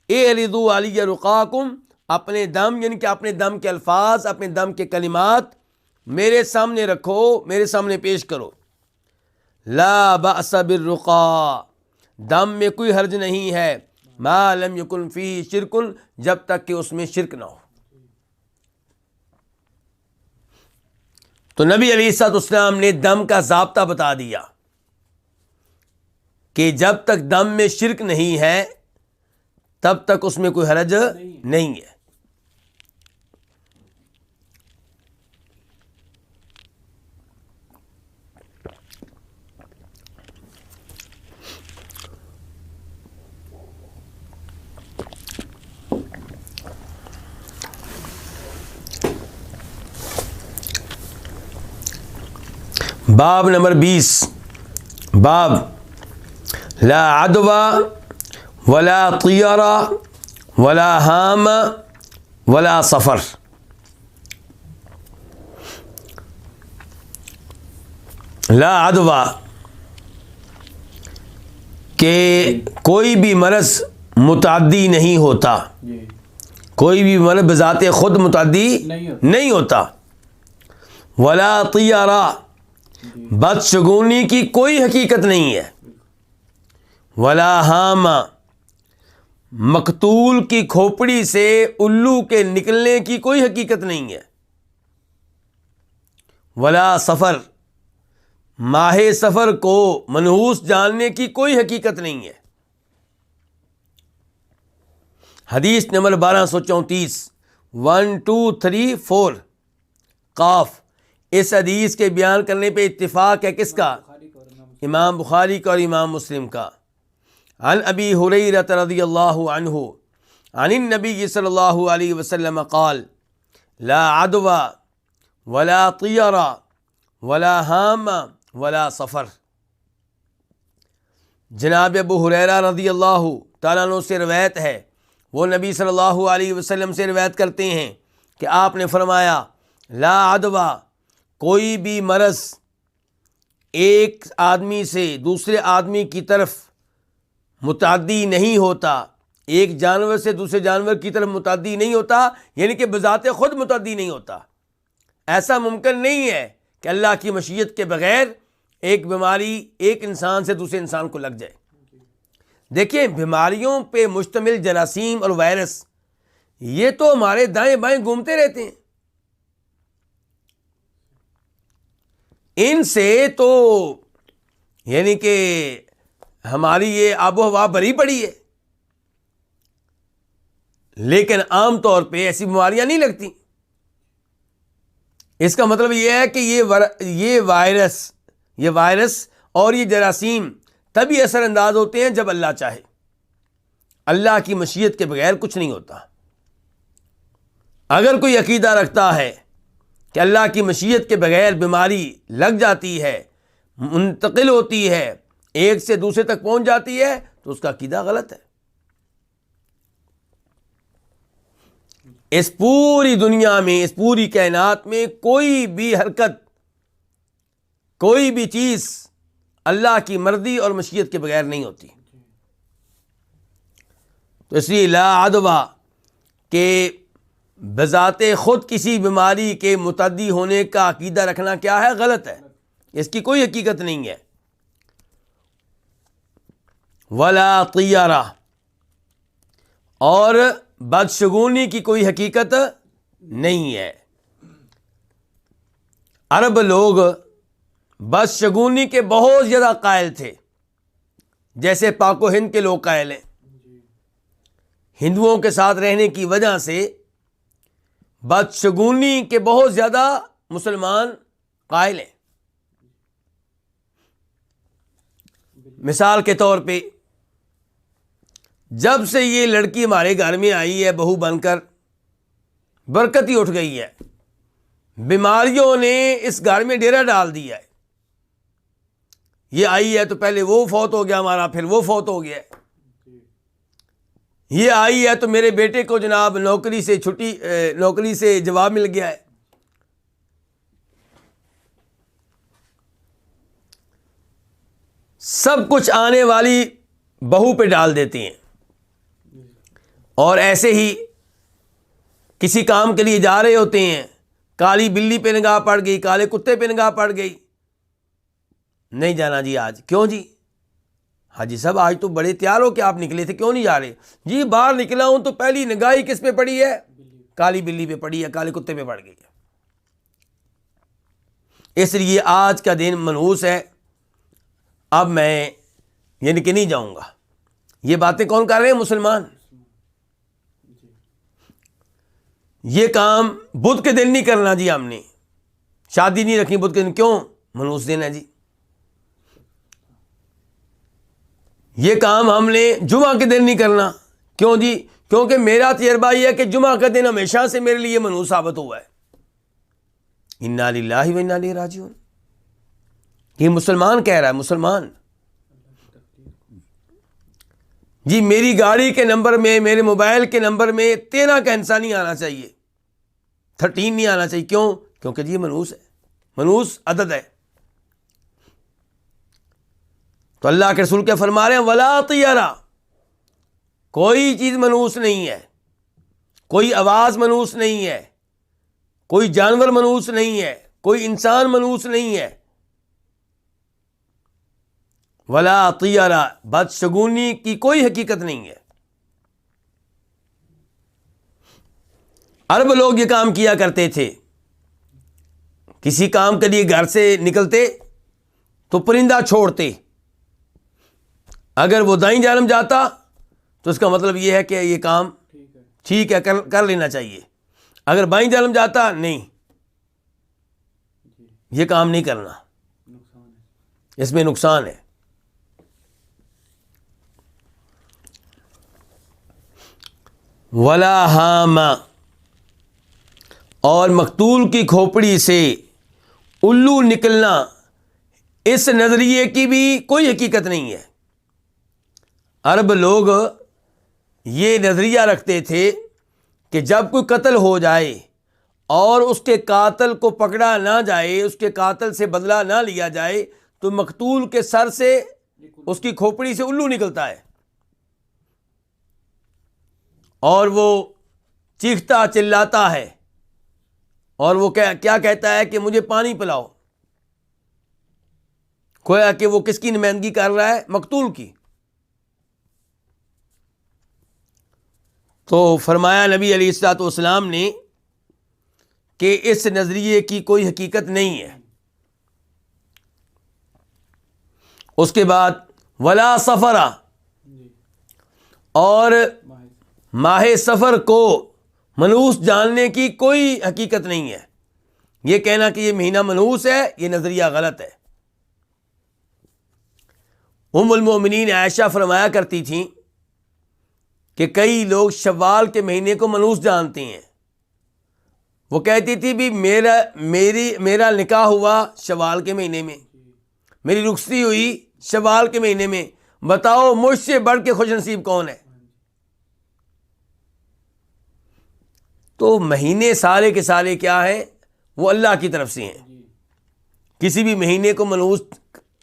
S1: اعرضوا علی رقاکم، اپنے دم، یعنی کہ اپنے دم کے الفاظ، اپنے دم کے کلمات میرے سامنے رکھو، میرے سامنے پیش کرو۔ لا بأس بالرقا، دم میں کوئی حرج نہیں ہے، ما لم یکن فی شرک، جب تک کہ اس میں شرک نہ ہو۔ تو نبی علیہ الصلوۃ والسلام نے دم کا ضابطہ بتا دیا کہ جب تک دم میں شرک نہیں ہے تب تک اس میں کوئی حرج نہیں ہے۔ باب نمبر 20، باب لا عدوى ولا طیرہ ولا ہام ولا سفر، لا عدوہ کہ کوئی بھی مرض متعدی نہیں ہوتا، کوئی بھی مرض بذات خود متعدی نہیں ہوتا، ولا طیرہ بدشگونی کی کوئی حقیقت نہیں ہے، ولا ہامہ مقتول کی کھوپڑی سے الو کے نکلنے کی کوئی حقیقت نہیں ہے، ولا سفر ماہ سفر کو منحوس جاننے کی کوئی حقیقت نہیں ہے۔ حدیث نمبر 1234 1 2 3 4 قاف۔ اس حدیث کے بیان کرنے پہ اتفاق ہے کس کا؟ امام بخاری کا اور امام مسلم کا۔ عن ابی ہریرہ رضی اللہ عنہ عن النبی صلی اللہ علیہ وسلم قال لا عدوى ولا طیرہ ولا ہامہ ولا سفر۔ جناب ابو ہریرہ رضی اللہ تعالیٰ عنہ سے روایت ہے، وہ نبی صلی اللہ علیہ وسلم سے روایت کرتے ہیں کہ آپ نے فرمایا لا عدوى کوئی بھی مرض ایک آدمی سے دوسرے آدمی کی طرف متعدی نہیں ہوتا، ایک جانور سے دوسرے جانور کی طرف متعدی نہیں ہوتا، یعنی کہ بذات خود متعدی نہیں ہوتا۔ ایسا ممکن نہیں ہے کہ اللہ کی مشیت کے بغیر ایک بیماری ایک انسان سے دوسرے انسان کو لگ جائے۔ دیکھیں بیماریوں پہ مشتمل جراثیم اور وائرس یہ تو ہمارے دائیں بائیں گھومتے رہتے ہیں، ان سے تو یعنی کہ ہماری یہ آب و ہوا بھری پڑی ہے، لیکن عام طور پہ ایسی بیماریاں نہیں لگتی۔ اس کا مطلب یہ ہے کہ یہ وائرس اور یہ جراثیم تبھی اثر انداز ہوتے ہیں جب اللہ چاہے، اللہ کی مشیت کے بغیر کچھ نہیں ہوتا۔ اگر کوئی عقیدہ رکھتا ہے کہ اللہ کی مشیت کے بغیر بیماری لگ جاتی ہے، منتقل ہوتی ہے، ایک سے دوسرے تک پہنچ جاتی ہے، تو اس کا عقیدہ غلط ہے۔ اس پوری دنیا میں، اس پوری کائنات میں کوئی بھی حرکت، کوئی بھی چیز اللہ کی مرضی اور مشیت کے بغیر نہیں ہوتی۔ تو اس لیے لا عدوى کہ بذات خود کسی بیماری کے متعدی ہونے کا عقیدہ رکھنا کیا ہے؟ غلط ہے، اس کی کوئی حقیقت نہیں ہے۔ ولا طیرہ اور بدشگونی کی کوئی حقیقت نہیں ہے۔ عرب لوگ بدشگونی کے بہت زیادہ قائل تھے، جیسے پاک و ہند کے لوگ قائل ہیں۔ ہندوؤں کے ساتھ رہنے کی وجہ سے بدشگونی کے بہت زیادہ مسلمان قائل ہیں۔ مثال کے طور پہ جب سے یہ لڑکی ہمارے گھر میں آئی ہے بہو بن کر، برکت ہی اٹھ گئی ہے، بیماریوں نے اس گھر میں ڈیرا ڈال دیا ہے۔ یہ آئی ہے تو پہلے وہ فوت ہو گیا ہمارا، پھر وہ فوت ہو گیا، یہ آئی ہے تو میرے بیٹے کو جناب نوکری سے جواب مل گیا ہے۔ سب کچھ آنے والی بہو پہ ڈال دیتے ہیں، اور ایسے ہی کسی کام کے لیے جا رہے ہوتے ہیں، کالی بلی پہ نگاہ پڑ گئی، کالے کتے پہ نگاہ پڑ گئی، نہیں جانا جی آج۔ کیوں جی؟ حاجی صاحب آج تو بڑے تیار ہو کہ آپ نکلے تھے، کیوں نہیں جا رہے؟ جی باہر نکلا ہوں تو پہلی نگاہی کس پہ پڑی ہے؟ کالی بلی پہ پڑی ہے، کالے کتے پہ پڑ گئی ہے۔ اس لیے آج کا دن منحوس ہے، اب میں یعنی کہ نہیں جاؤں گا۔ یہ باتیں کون کر رہے ہیں؟ مسلمان۔ یہ کام بدھ کے دن نہیں کرنا جی، ہم نے شادی نہیں رکھنی بدھ کے دن، کیوں؟ منحوس دن ہے جی۔ یہ کام ہم نے جمعہ کے دن نہیں کرنا، کیوں جی؟ کیونکہ میرا تجربہ یہ ہے کہ جمعہ کا دن ہمیشہ سے میرے لیے منحوس ثابت ہوا ہے۔ انا للہ و انا الیہ راجعون۔ یہ مسلمان کہہ رہا ہے، مسلمان جی میری گاڑی کے نمبر میں، میرے موبائل کے نمبر میں 13 کا ہندسہ نہیں آنا چاہیے، 13 نہیں آنا چاہیے، کیوں؟ کیونکہ جی منحوس ہے، منحوس عدد ہے۔ تو اللہ کے رسول کیا فرما رہے ہیں؟ ولا طیرہ، کوئی چیز منحوس نہیں ہے، کوئی آواز منحوس نہیں ہے، کوئی جانور منحوس نہیں ہے، کوئی انسان منحوس نہیں ہے۔ ولا طیرہ، بدشگونی کی کوئی حقیقت نہیں ہے۔ عرب لوگ یہ کام کیا کرتے تھے، کسی کام کے لیے گھر سے نکلتے تو پرندہ چھوڑتے، اگر وہ دائیں جانب جاتا تو اس کا مطلب یہ ہے کہ یہ کام ٹھیک ہے، کر لینا چاہیے، اگر بائیں جانب جاتا نہیں، یہ کام نہیں کرنا، اس میں نقصان ہے۔ ولا ہام، اور مقتول کی کھوپڑی سے الو نکلنا، اس نظریے کی بھی کوئی حقیقت نہیں ہے۔ عرب لوگ یہ نظریہ رکھتے تھے کہ جب کوئی قتل ہو جائے اور اس کے قاتل کو پکڑا نہ جائے، اس کے قاتل سے بدلہ نہ لیا جائے، تو مقتول کے سر سے، اس کی کھوپڑی سے الو نکلتا ہے اور وہ چیختا چلاتا ہے، اور وہ کیا کہتا ہے کہ مجھے پانی پلاؤ، گویا کہ وہ کس کی نمائندگی کر رہا ہے؟ مقتول کی۔ تو فرمایا نبی علیہ الصلوۃ والسلام نے کہ اس نظریے کی کوئی حقیقت نہیں ہے۔ اس کے بعد ولا سفرا، اور ماہ سفر کو منحوس جاننے کی کوئی حقیقت نہیں ہے۔ یہ کہنا کہ یہ مہینہ منحوس ہے، یہ نظریہ غلط ہے۔ ام المومنین عائشہ فرمایا کرتی تھیں کہ کئی لوگ شوال کے مہینے کو منحوس جانتے ہیں۔ وہ کہتی تھی بھی میرا نکاح ہوا شوال کے مہینے میں، میری رخصتی ہوئی شوال کے مہینے میں، بتاؤ مجھ سے بڑھ کے خوش نصیب کون ہے؟ تو مہینے سارے کے سارے کیا ہیں؟ وہ اللہ کی طرف سے ہیں۔ کسی بھی مہینے کو منحوس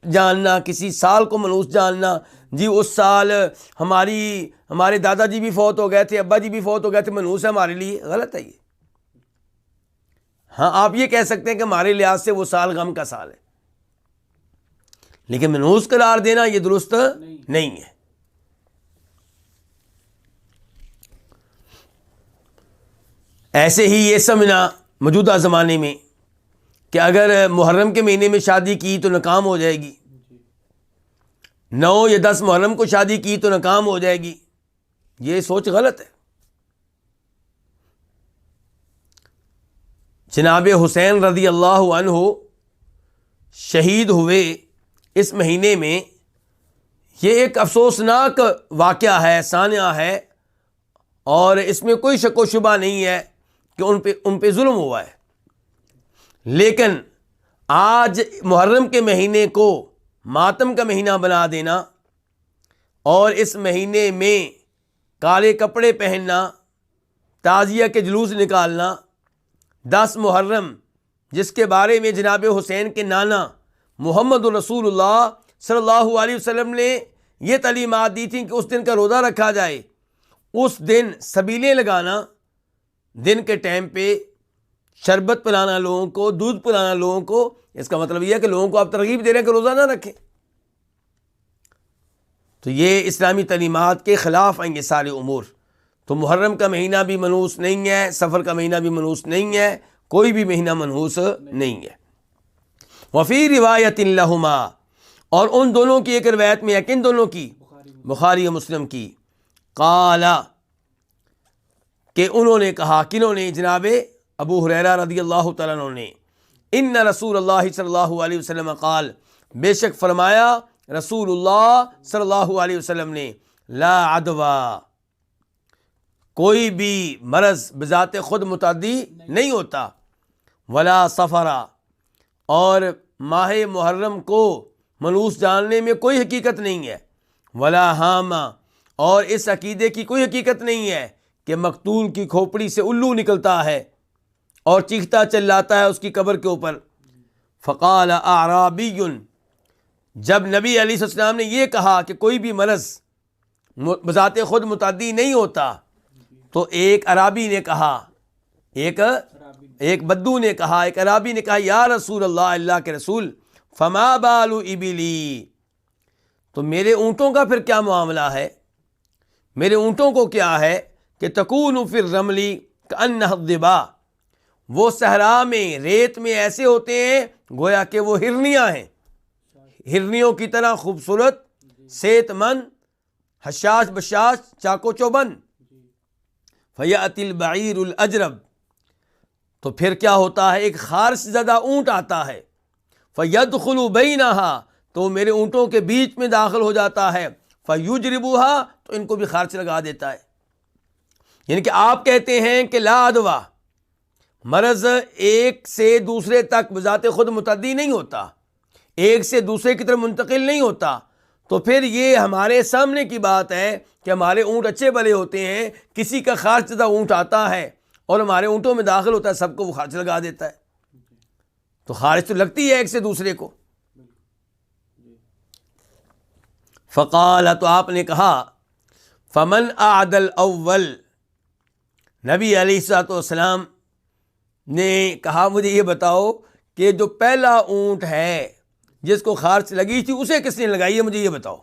S1: جاننا، کسی سال کو منحوس جاننا، جی اس سال ہمارے دادا جی بھی فوت ہو گئے تھے، ابا جی بھی فوت ہو گئے تھے، منحوس ہے ہمارے لیے، غلط ہے یہ۔ ہاں آپ یہ کہہ سکتے ہیں کہ ہمارے لحاظ سے وہ سال غم کا سال ہے، لیکن منحوس قرار دینا یہ درست نہیں ہے۔ ایسے ہی یہ سمجھنا موجودہ زمانے میں کہ اگر محرم کے مہینے میں شادی کی تو ناکام ہو جائے گی، 9 یا 10 محرم کو شادی کی تو ناکام ہو جائے گی، یہ سوچ غلط ہے۔ جناب حسین رضی اللہ عنہ شہید ہوئے اس مہینے میں، یہ ایک افسوسناک واقعہ ہے، سانحہ ہے، اور اس میں کوئی شک و شبہ نہیں ہے کہ ان پہ ظلم ہوا ہے۔ لیکن آج محرم کے مہینے کو ماتم کا مہینہ بنا دینا اور اس مہینے میں کالے کپڑے پہننا، تعزیہ کے جلوس نکالنا، 10 محرم جس کے بارے میں جناب حسین کے نانا محمد رسول اللہ صلی اللہ علیہ وسلم نے یہ تعلیمات دی تھیں کہ اس دن کا روزہ رکھا جائے، اس دن سبیلیں لگانا، دن کے ٹائم پہ شربت پلانا لوگوں کو، دودھ پلانا لوگوں کو، اس کا مطلب یہ ہے کہ لوگوں کو آپ ترغیب دے رہے ہیں کہ روزہ نہ رکھیں۔ تو یہ اسلامی تعلیمات کے خلاف ہیں یہ سارے امور۔ تو محرم کا مہینہ بھی منحوس نہیں ہے، سفر کا مہینہ بھی منحوس نہیں ہے، کوئی بھی مہینہ منحوس نہیں ہے۔ وفی روایت لہما، اور ان دونوں کی ایک روایت میں ہے، کن دونوں کی؟ بخاری و مسلم کی، قالا، کہ انہوں نے کہا، کنہوں نے؟ جناب ابو ہریرہ رضی اللہ تعالیٰ عنہ نے، ان رسول اللہ صلی اللہ علیہ وسلم قال، بے شک فرمایا رسول اللہ صلی اللہ علیہ وسلم نے، لا عدوا، کوئی بھی مرض بذات خود متعدی نہیں ہوتا، ولا سفرا، اور ماہ محرم کو منحوس جاننے میں کوئی حقیقت نہیں ہے، ولا ہاما، اور اس عقیدے کی کوئی حقیقت نہیں ہے کہ مقتول کی کھوپڑی سے الو نکلتا ہے اور چیختا چلاتا ہے اس کی قبر کے اوپر۔ فقال اعرابی، جب نبی علیہ السلام نے یہ کہا کہ کوئی بھی مرض بذات خود متعدی نہیں ہوتا، تو ایک عرابی نے کہا، ایک بدو نے کہا، ایک عرابی نے کہا یا رسول اللہ، اللہ کے رسول، فما بال ابلی، تو میرے اونٹوں کا پھر کیا معاملہ ہے؟ میرے اونٹوں کو کیا ہے کہ تکون فی الرمل کأنہ الظبا، وہ صحرا میں ریت میں ایسے ہوتے ہیں گویا کہ وہ ہرنیاں ہیں، ہرنیوں کی طرح خوبصورت، صحت مند، حشاش بشاش، چاکو چوبند۔ فیأتی البعیر الاجرب، تو پھر کیا ہوتا ہے، ایک خارش زدہ اونٹ آتا ہے، فیدخل بینہا، تو میرے اونٹوں کے بیچ میں داخل ہو جاتا ہے، فیجربوہا، تو ان کو بھی خارش لگا دیتا ہے۔ یعنی کہ آپ کہتے ہیں کہ لا عدویٰ، مرض ایک سے دوسرے تک بذات خود متعدی نہیں ہوتا، ایک سے دوسرے کی طرف منتقل نہیں ہوتا، تو پھر یہ ہمارے سامنے کی بات ہے کہ ہمارے اونٹ اچھے بھلے ہوتے ہیں، کسی کا خارش زدہ اونٹ آتا ہے اور ہمارے اونٹوں میں داخل ہوتا ہے، سب کو وہ خارش لگا دیتا ہے، تو خارش تو لگتی ہے ایک سے دوسرے کو۔ فقال، تو آپ نے کہا، فمن اعد الاول، نبی علیہ الصلوۃ والسلام نے کہا مجھے یہ بتاؤ کہ جو پہلا اونٹ ہے جس کو خارش لگی تھی اسے کس نے لگائی ہے، مجھے یہ بتاؤ۔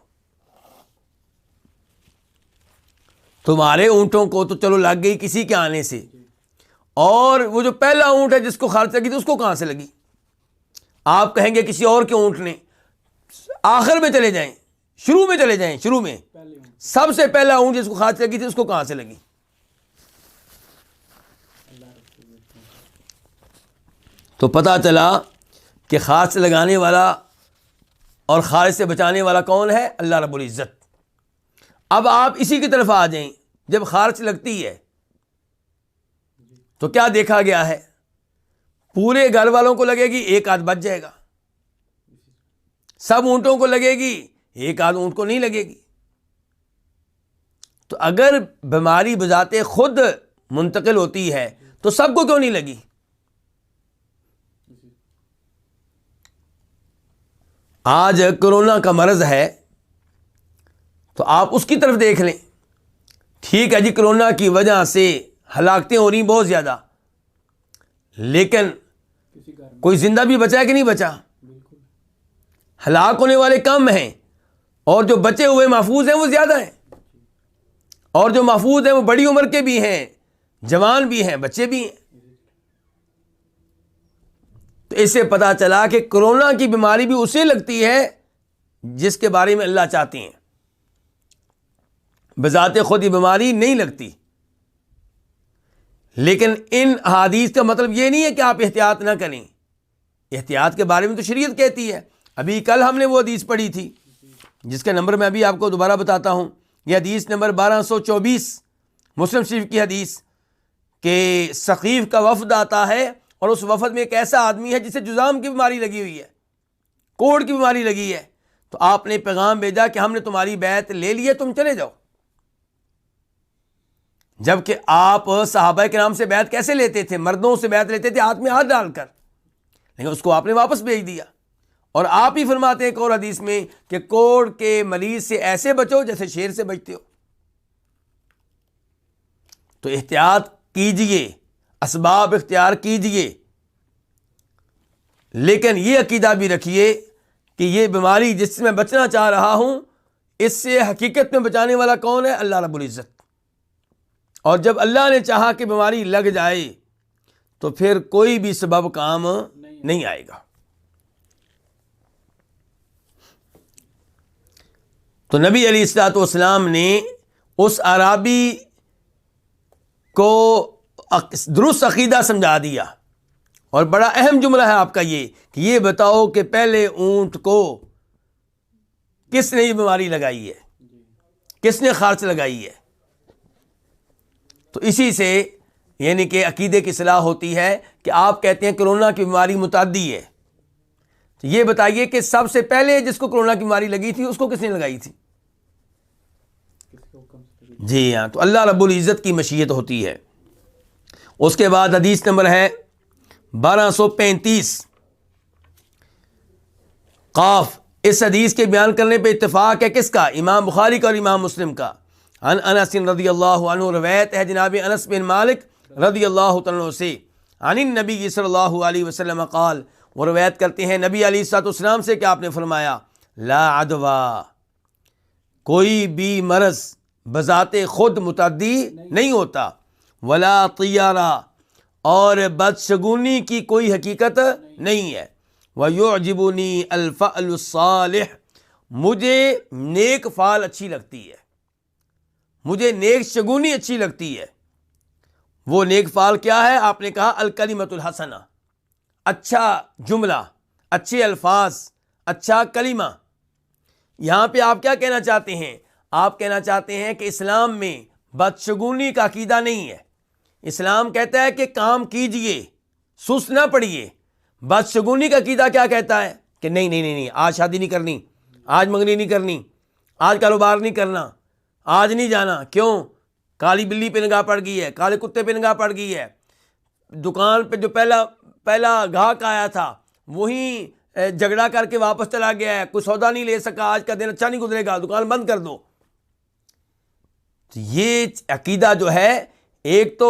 S1: تمہارے اونٹوں کو تو چلو لگ گئی کسی کے آنے سے، اور وہ جو پہلا اونٹ ہے جس کو خارش لگی تھی اس کو کہاں سے لگی؟ آپ کہیں گے کسی اور کے اونٹ نے، آخر میں چلے جائیں، شروع میں چلے جائیں، شروع میں سب سے پہلا اونٹ جس کو خارش لگی تھی اس کو کہاں سے لگی؟ تو پتہ چلا کہ خارش سے لگانے والا اور خارش سے بچانے والا کون ہے؟ اللہ رب العزت۔ اب آپ اسی کی طرف آ جائیں، جب خارش لگتی ہے تو کیا دیکھا گیا ہے؟ پورے گھر والوں کو لگے گی، ایک آدھ بچ جائے گا، سب اونٹوں کو لگے گی، ایک آدھ اونٹ کو نہیں لگے گی۔ تو اگر بیماری بذات خود منتقل ہوتی ہے تو سب کو کیوں نہیں لگی؟ آج کرونا کا مرض ہے تو آپ اس کی طرف دیکھ لیں، ٹھیک ہے جی، کرونا کی وجہ سے ہلاکتیں ہو رہی بہت زیادہ، لیکن کوئی زندہ بھی بچا ہے کہ نہیں بچا؟ ہلاک ہونے والے کم ہیں، اور جو بچے ہوئے محفوظ ہیں وہ زیادہ ہیں، اور جو محفوظ ہیں وہ بڑی عمر کے بھی ہیں، جوان بھی ہیں، بچے بھی ہیں۔ تو اس سے پتہ چلا کہ کرونا کی بیماری بھی اسے لگتی ہے جس کے بارے میں اللہ چاہتے ہیں، بذات خود یہ بیماری نہیں لگتی۔ لیکن ان احادیث کا مطلب یہ نہیں ہے کہ آپ احتیاط نہ کریں، احتیاط کے بارے میں تو شریعت کہتی ہے۔ ابھی کل ہم نے وہ حدیث پڑھی تھی جس کا نمبر میں ابھی آپ کو دوبارہ بتاتا ہوں، یہ حدیث نمبر 1224 مسلم شریف کی حدیث، کہ ثقیف کا وفد آتا ہے اور اس وفد میں ایک ایسا آدمی ہے جسے جذام کی بیماری لگی ہوئی ہے، کوڑ کی بیماری لگی ہے، تو آپ نے پیغام بھیجا کہ ہم نے تمہاری بیعت لے لی ہے، تم چلے جاؤ۔ جبکہ آپ صحابہ کرام سے بیعت کیسے لیتے تھے؟ مردوں سے بیعت لیتے تھے ہاتھ میں ہاتھ ڈال کر، لیکن اس کو آپ نے واپس بھیج دیا۔ اور آپ ہی فرماتے ہیں ایک اور حدیث میں کہ کوڑ کے مریض سے ایسے بچو جیسے شیر سے بچتے ہو۔ تو احتیاط کیجئے، اسباب اختیار کیجئے، لیکن یہ عقیدہ بھی رکھیے کہ یہ بیماری جس سے میں بچنا چاہ رہا ہوں، اس سے حقیقت میں بچانے والا کون ہے؟ اللہ رب العزت۔ اور جب اللہ نے چاہا کہ بیماری لگ جائے تو پھر کوئی بھی سبب کام نہیں آئے گا۔ تو نبی علیہ الصلوۃ والسلام نے اس اعرابی کو درست عقیدہ سمجھا دیا، اور بڑا اہم جملہ ہے آپ کا یہ کہ یہ بتاؤ کہ پہلے اونٹ کو کس نے یہ بیماری لگائی ہے، کس نے خارش لگائی ہے؟ تو اسی سے یعنی کہ عقیدے کی اصلاح ہوتی ہے کہ آپ کہتے ہیں کرونا کی بیماری متعدی ہے، تو یہ بتائیے کہ سب سے پہلے جس کو کرونا کی بیماری لگی تھی اس کو کس نے لگائی تھی؟ جی ہاں، تو اللہ رب العزت کی مشیت ہوتی ہے۔ اس کے بعد حدیث نمبر ہے 1235 قاف اس حدیث کے بیان کرنے پہ اتفاق ہے کس کا؟ امام بخاری کا اور امام مسلم کا۔ عن انس رضی اللہ عنہ، روایت ہے جناب انس بن مالک رضی اللہ عنہ سے، عن النبی صلی اللہ علیہ وسلم قال، وہ روایت کرتے ہیں نبی علیہ الصلوۃ والسلام سے کہ آپ نے فرمایا لا عدوا، کوئی بھی مرض بذات خود متعدی نہیں ہوتا، ولا طیارہ، اور بدشگونی کی کوئی حقیقت نہیں ہے، وَيُعْجِبُنِي الْفَعْلُ الصَّالِحُ، مجھے نیک فعل اچھی لگتی ہے، مجھے نیک شگونی اچھی لگتی ہے۔ وہ نیک فعل کیا ہے؟ آپ نے کہا الکلمۃ الحسنہ، اچھا جملہ، اچھے الفاظ، اچھا کلمہ۔ یہاں پہ آپ کیا کہنا چاہتے ہیں؟ آپ کہنا چاہتے ہیں کہ اسلام میں بدشگونی کا عقیدہ نہیں ہے۔ اسلام کہتا ہے کہ کام کیجئے، سست نہ پڑیے۔ بدشگونی کا عقیدہ کیا کہتا ہے؟ کہ نہیں، آج شادی نہیں کرنی، آج منگنی نہیں کرنی، آج کاروبار نہیں کرنا، آج نہیں جانا۔ کیوں؟ کالی بلی پہ نگاہ پڑ گئی ہے، کالے کتے پہ نگاہ پڑ گئی ہے، دکان پہ جو پہلا گاہک آیا تھا وہی جھگڑا کر کے واپس چلا گیا ہے، کوئی سودا نہیں لے سکا، آج کا دن اچھا نہیں گزرے گا، دکان بند کر دو۔ تو یہ عقیدہ جو ہے ایک تو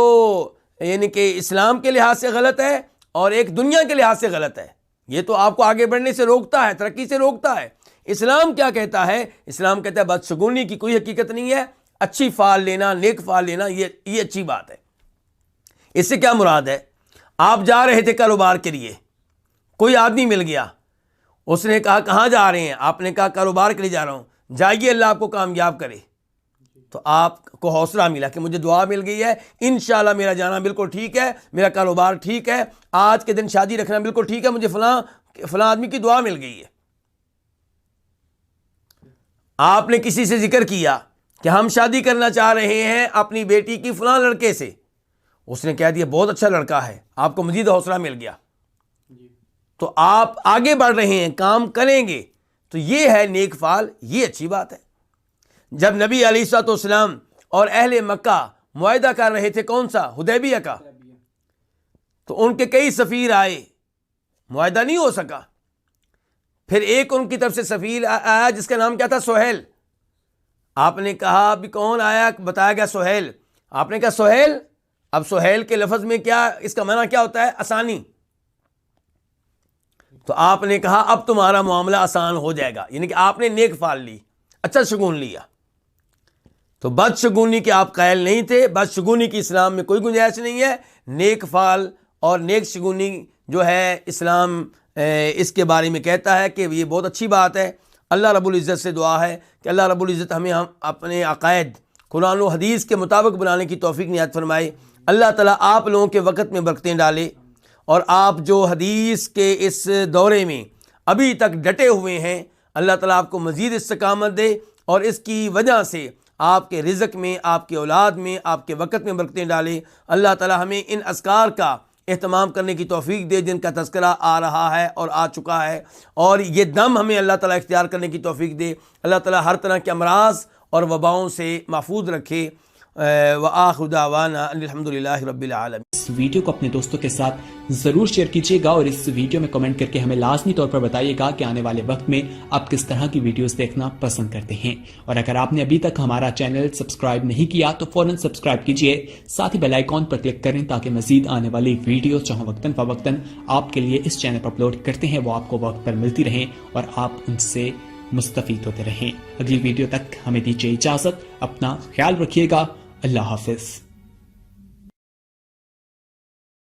S1: یعنی کہ اسلام کے لحاظ سے غلط ہے اور ایک دنیا کے لحاظ سے غلط ہے۔ یہ تو آپ کو آگے بڑھنے سے روکتا ہے، ترقی سے روکتا ہے۔ اسلام کیا کہتا ہے؟ اسلام کہتا ہے بدشگونی کی کوئی حقیقت نہیں ہے، اچھی فعل لینا، نیک فعل لینا، یہ اچھی بات ہے۔ اس سے کیا مراد ہے؟ آپ جا رہے تھے کاروبار کے لیے، کوئی آدمی مل گیا، اس نے کہا کہاں جا رہے ہیں؟ آپ نے کہا کاروبار کے لیے جا رہا ہوں۔ جائیے، اللہ آپ کو کامیاب کرے۔ تو آپ کو حوصلہ ملا کہ مجھے دعا مل گئی ہے، انشاءاللہ میرا جانا بالکل ٹھیک ہے، میرا کاروبار ٹھیک ہے، آج کے دن شادی رکھنا بالکل ٹھیک ہے، مجھے فلاں آدمی کی دعا مل گئی ہے۔ آپ نے کسی سے ذکر کیا کہ ہم شادی کرنا چاہ رہے ہیں اپنی بیٹی کی فلاں لڑکے سے، اس نے کہہ دیا بہت اچھا لڑکا ہے، آپ کو مزید حوصلہ مل گیا، تو آپ آگے بڑھ رہے ہیں، کام کریں گے، تو یہ ہے نیک فعل، یہ اچھی بات ہے۔ جب نبی علیہ الصلوۃ والسلام اور اہل مکہ معاہدہ کر رہے تھے، کون سا؟ حدیبیہ کا، تو ان کے کئی سفیر آئے، معاہدہ نہیں ہو سکا۔ پھر ایک ان کی طرف سے سفیر آیا جس کا نام کیا تھا؟ سہیل۔ آپ نے کہا ابھی کون آیا؟ بتایا گیا سہیل۔ آپ نے کہا سہیل؟ اب سہیل کے لفظ میں کیا اس کا معنی کیا ہوتا ہے؟ آسانی۔ تو آپ نے کہا اب تمہارا معاملہ آسان ہو جائے گا، یعنی کہ آپ نے نیک فعل لی، اچھا شگون لیا۔ تو بدشگونی کے آپ قائل نہیں تھے، بدشگونی کی اسلام میں کوئی گنجائش نہیں ہے۔ نیک فعل اور نیک شگونی جو ہے اسلام اس کے بارے میں کہتا ہے کہ یہ بہت اچھی بات ہے۔ اللہ رب العزت سے دعا ہے کہ اللہ رب العزت ہم اپنے عقائد قرآن و حدیث کے مطابق بنانے کی توفیق عنایت فرمائے۔ اللہ تعالیٰ آپ لوگوں کے وقت میں برکتیں ڈالے، اور آپ جو حدیث کے اس دورے میں ابھی تک ڈٹے ہوئے ہیں، اللہ تعالیٰ آپ کو مزید استقامت دے، اور اس کی وجہ سے آپ کے رزق میں، آپ کے اولاد میں، آپ کے وقت میں برکتیں ڈالے۔ اللہ تعالیٰ ہمیں ان اذکار کا اہتمام کرنے کی توفیق دے جن کا تذکرہ آ رہا ہے اور آ چکا ہے، اور یہ دم ہمیں اللہ تعالیٰ اختیار کرنے کی توفیق دے۔ اللہ تعالیٰ ہر طرح کے امراض اور وباؤں سے محفوظ رکھے۔ وآخر دعوانا ان الحمدللہ رب العالمین۔
S2: اس ویڈیو کو اپنے دوستوں کے ساتھ ضرور شیئر کیجیے گا، اور اس ویڈیو میں کمنٹ کر کے ہمیں لازمی طور پر بتائیے گا کہ آنے والے وقت میں آپ کس طرح کی ویڈیوز دیکھنا پسند کرتے ہیں۔ اور اگر آپ نے ابھی تک ہمارا چینل سبسکرائب نہیں کیا تو فوراً سبسکرائب کیجیے، ساتھ ہی بیل آئیکن پر کلک کریں تاکہ مزید آنے والی ویڈیوز جہاں وقتاً فوقتاً آپ کے لیے اس چینل پر اپلوڈ کرتے ہیں وہ آپ کو وقت پر ملتی رہیں اور آپ ان سے مستفید ہوتے رہیں۔ اگلی ویڈیو تک ہمیں دیجیے اجازت، اپنا خیال رکھیے گا، اللہ حافظ۔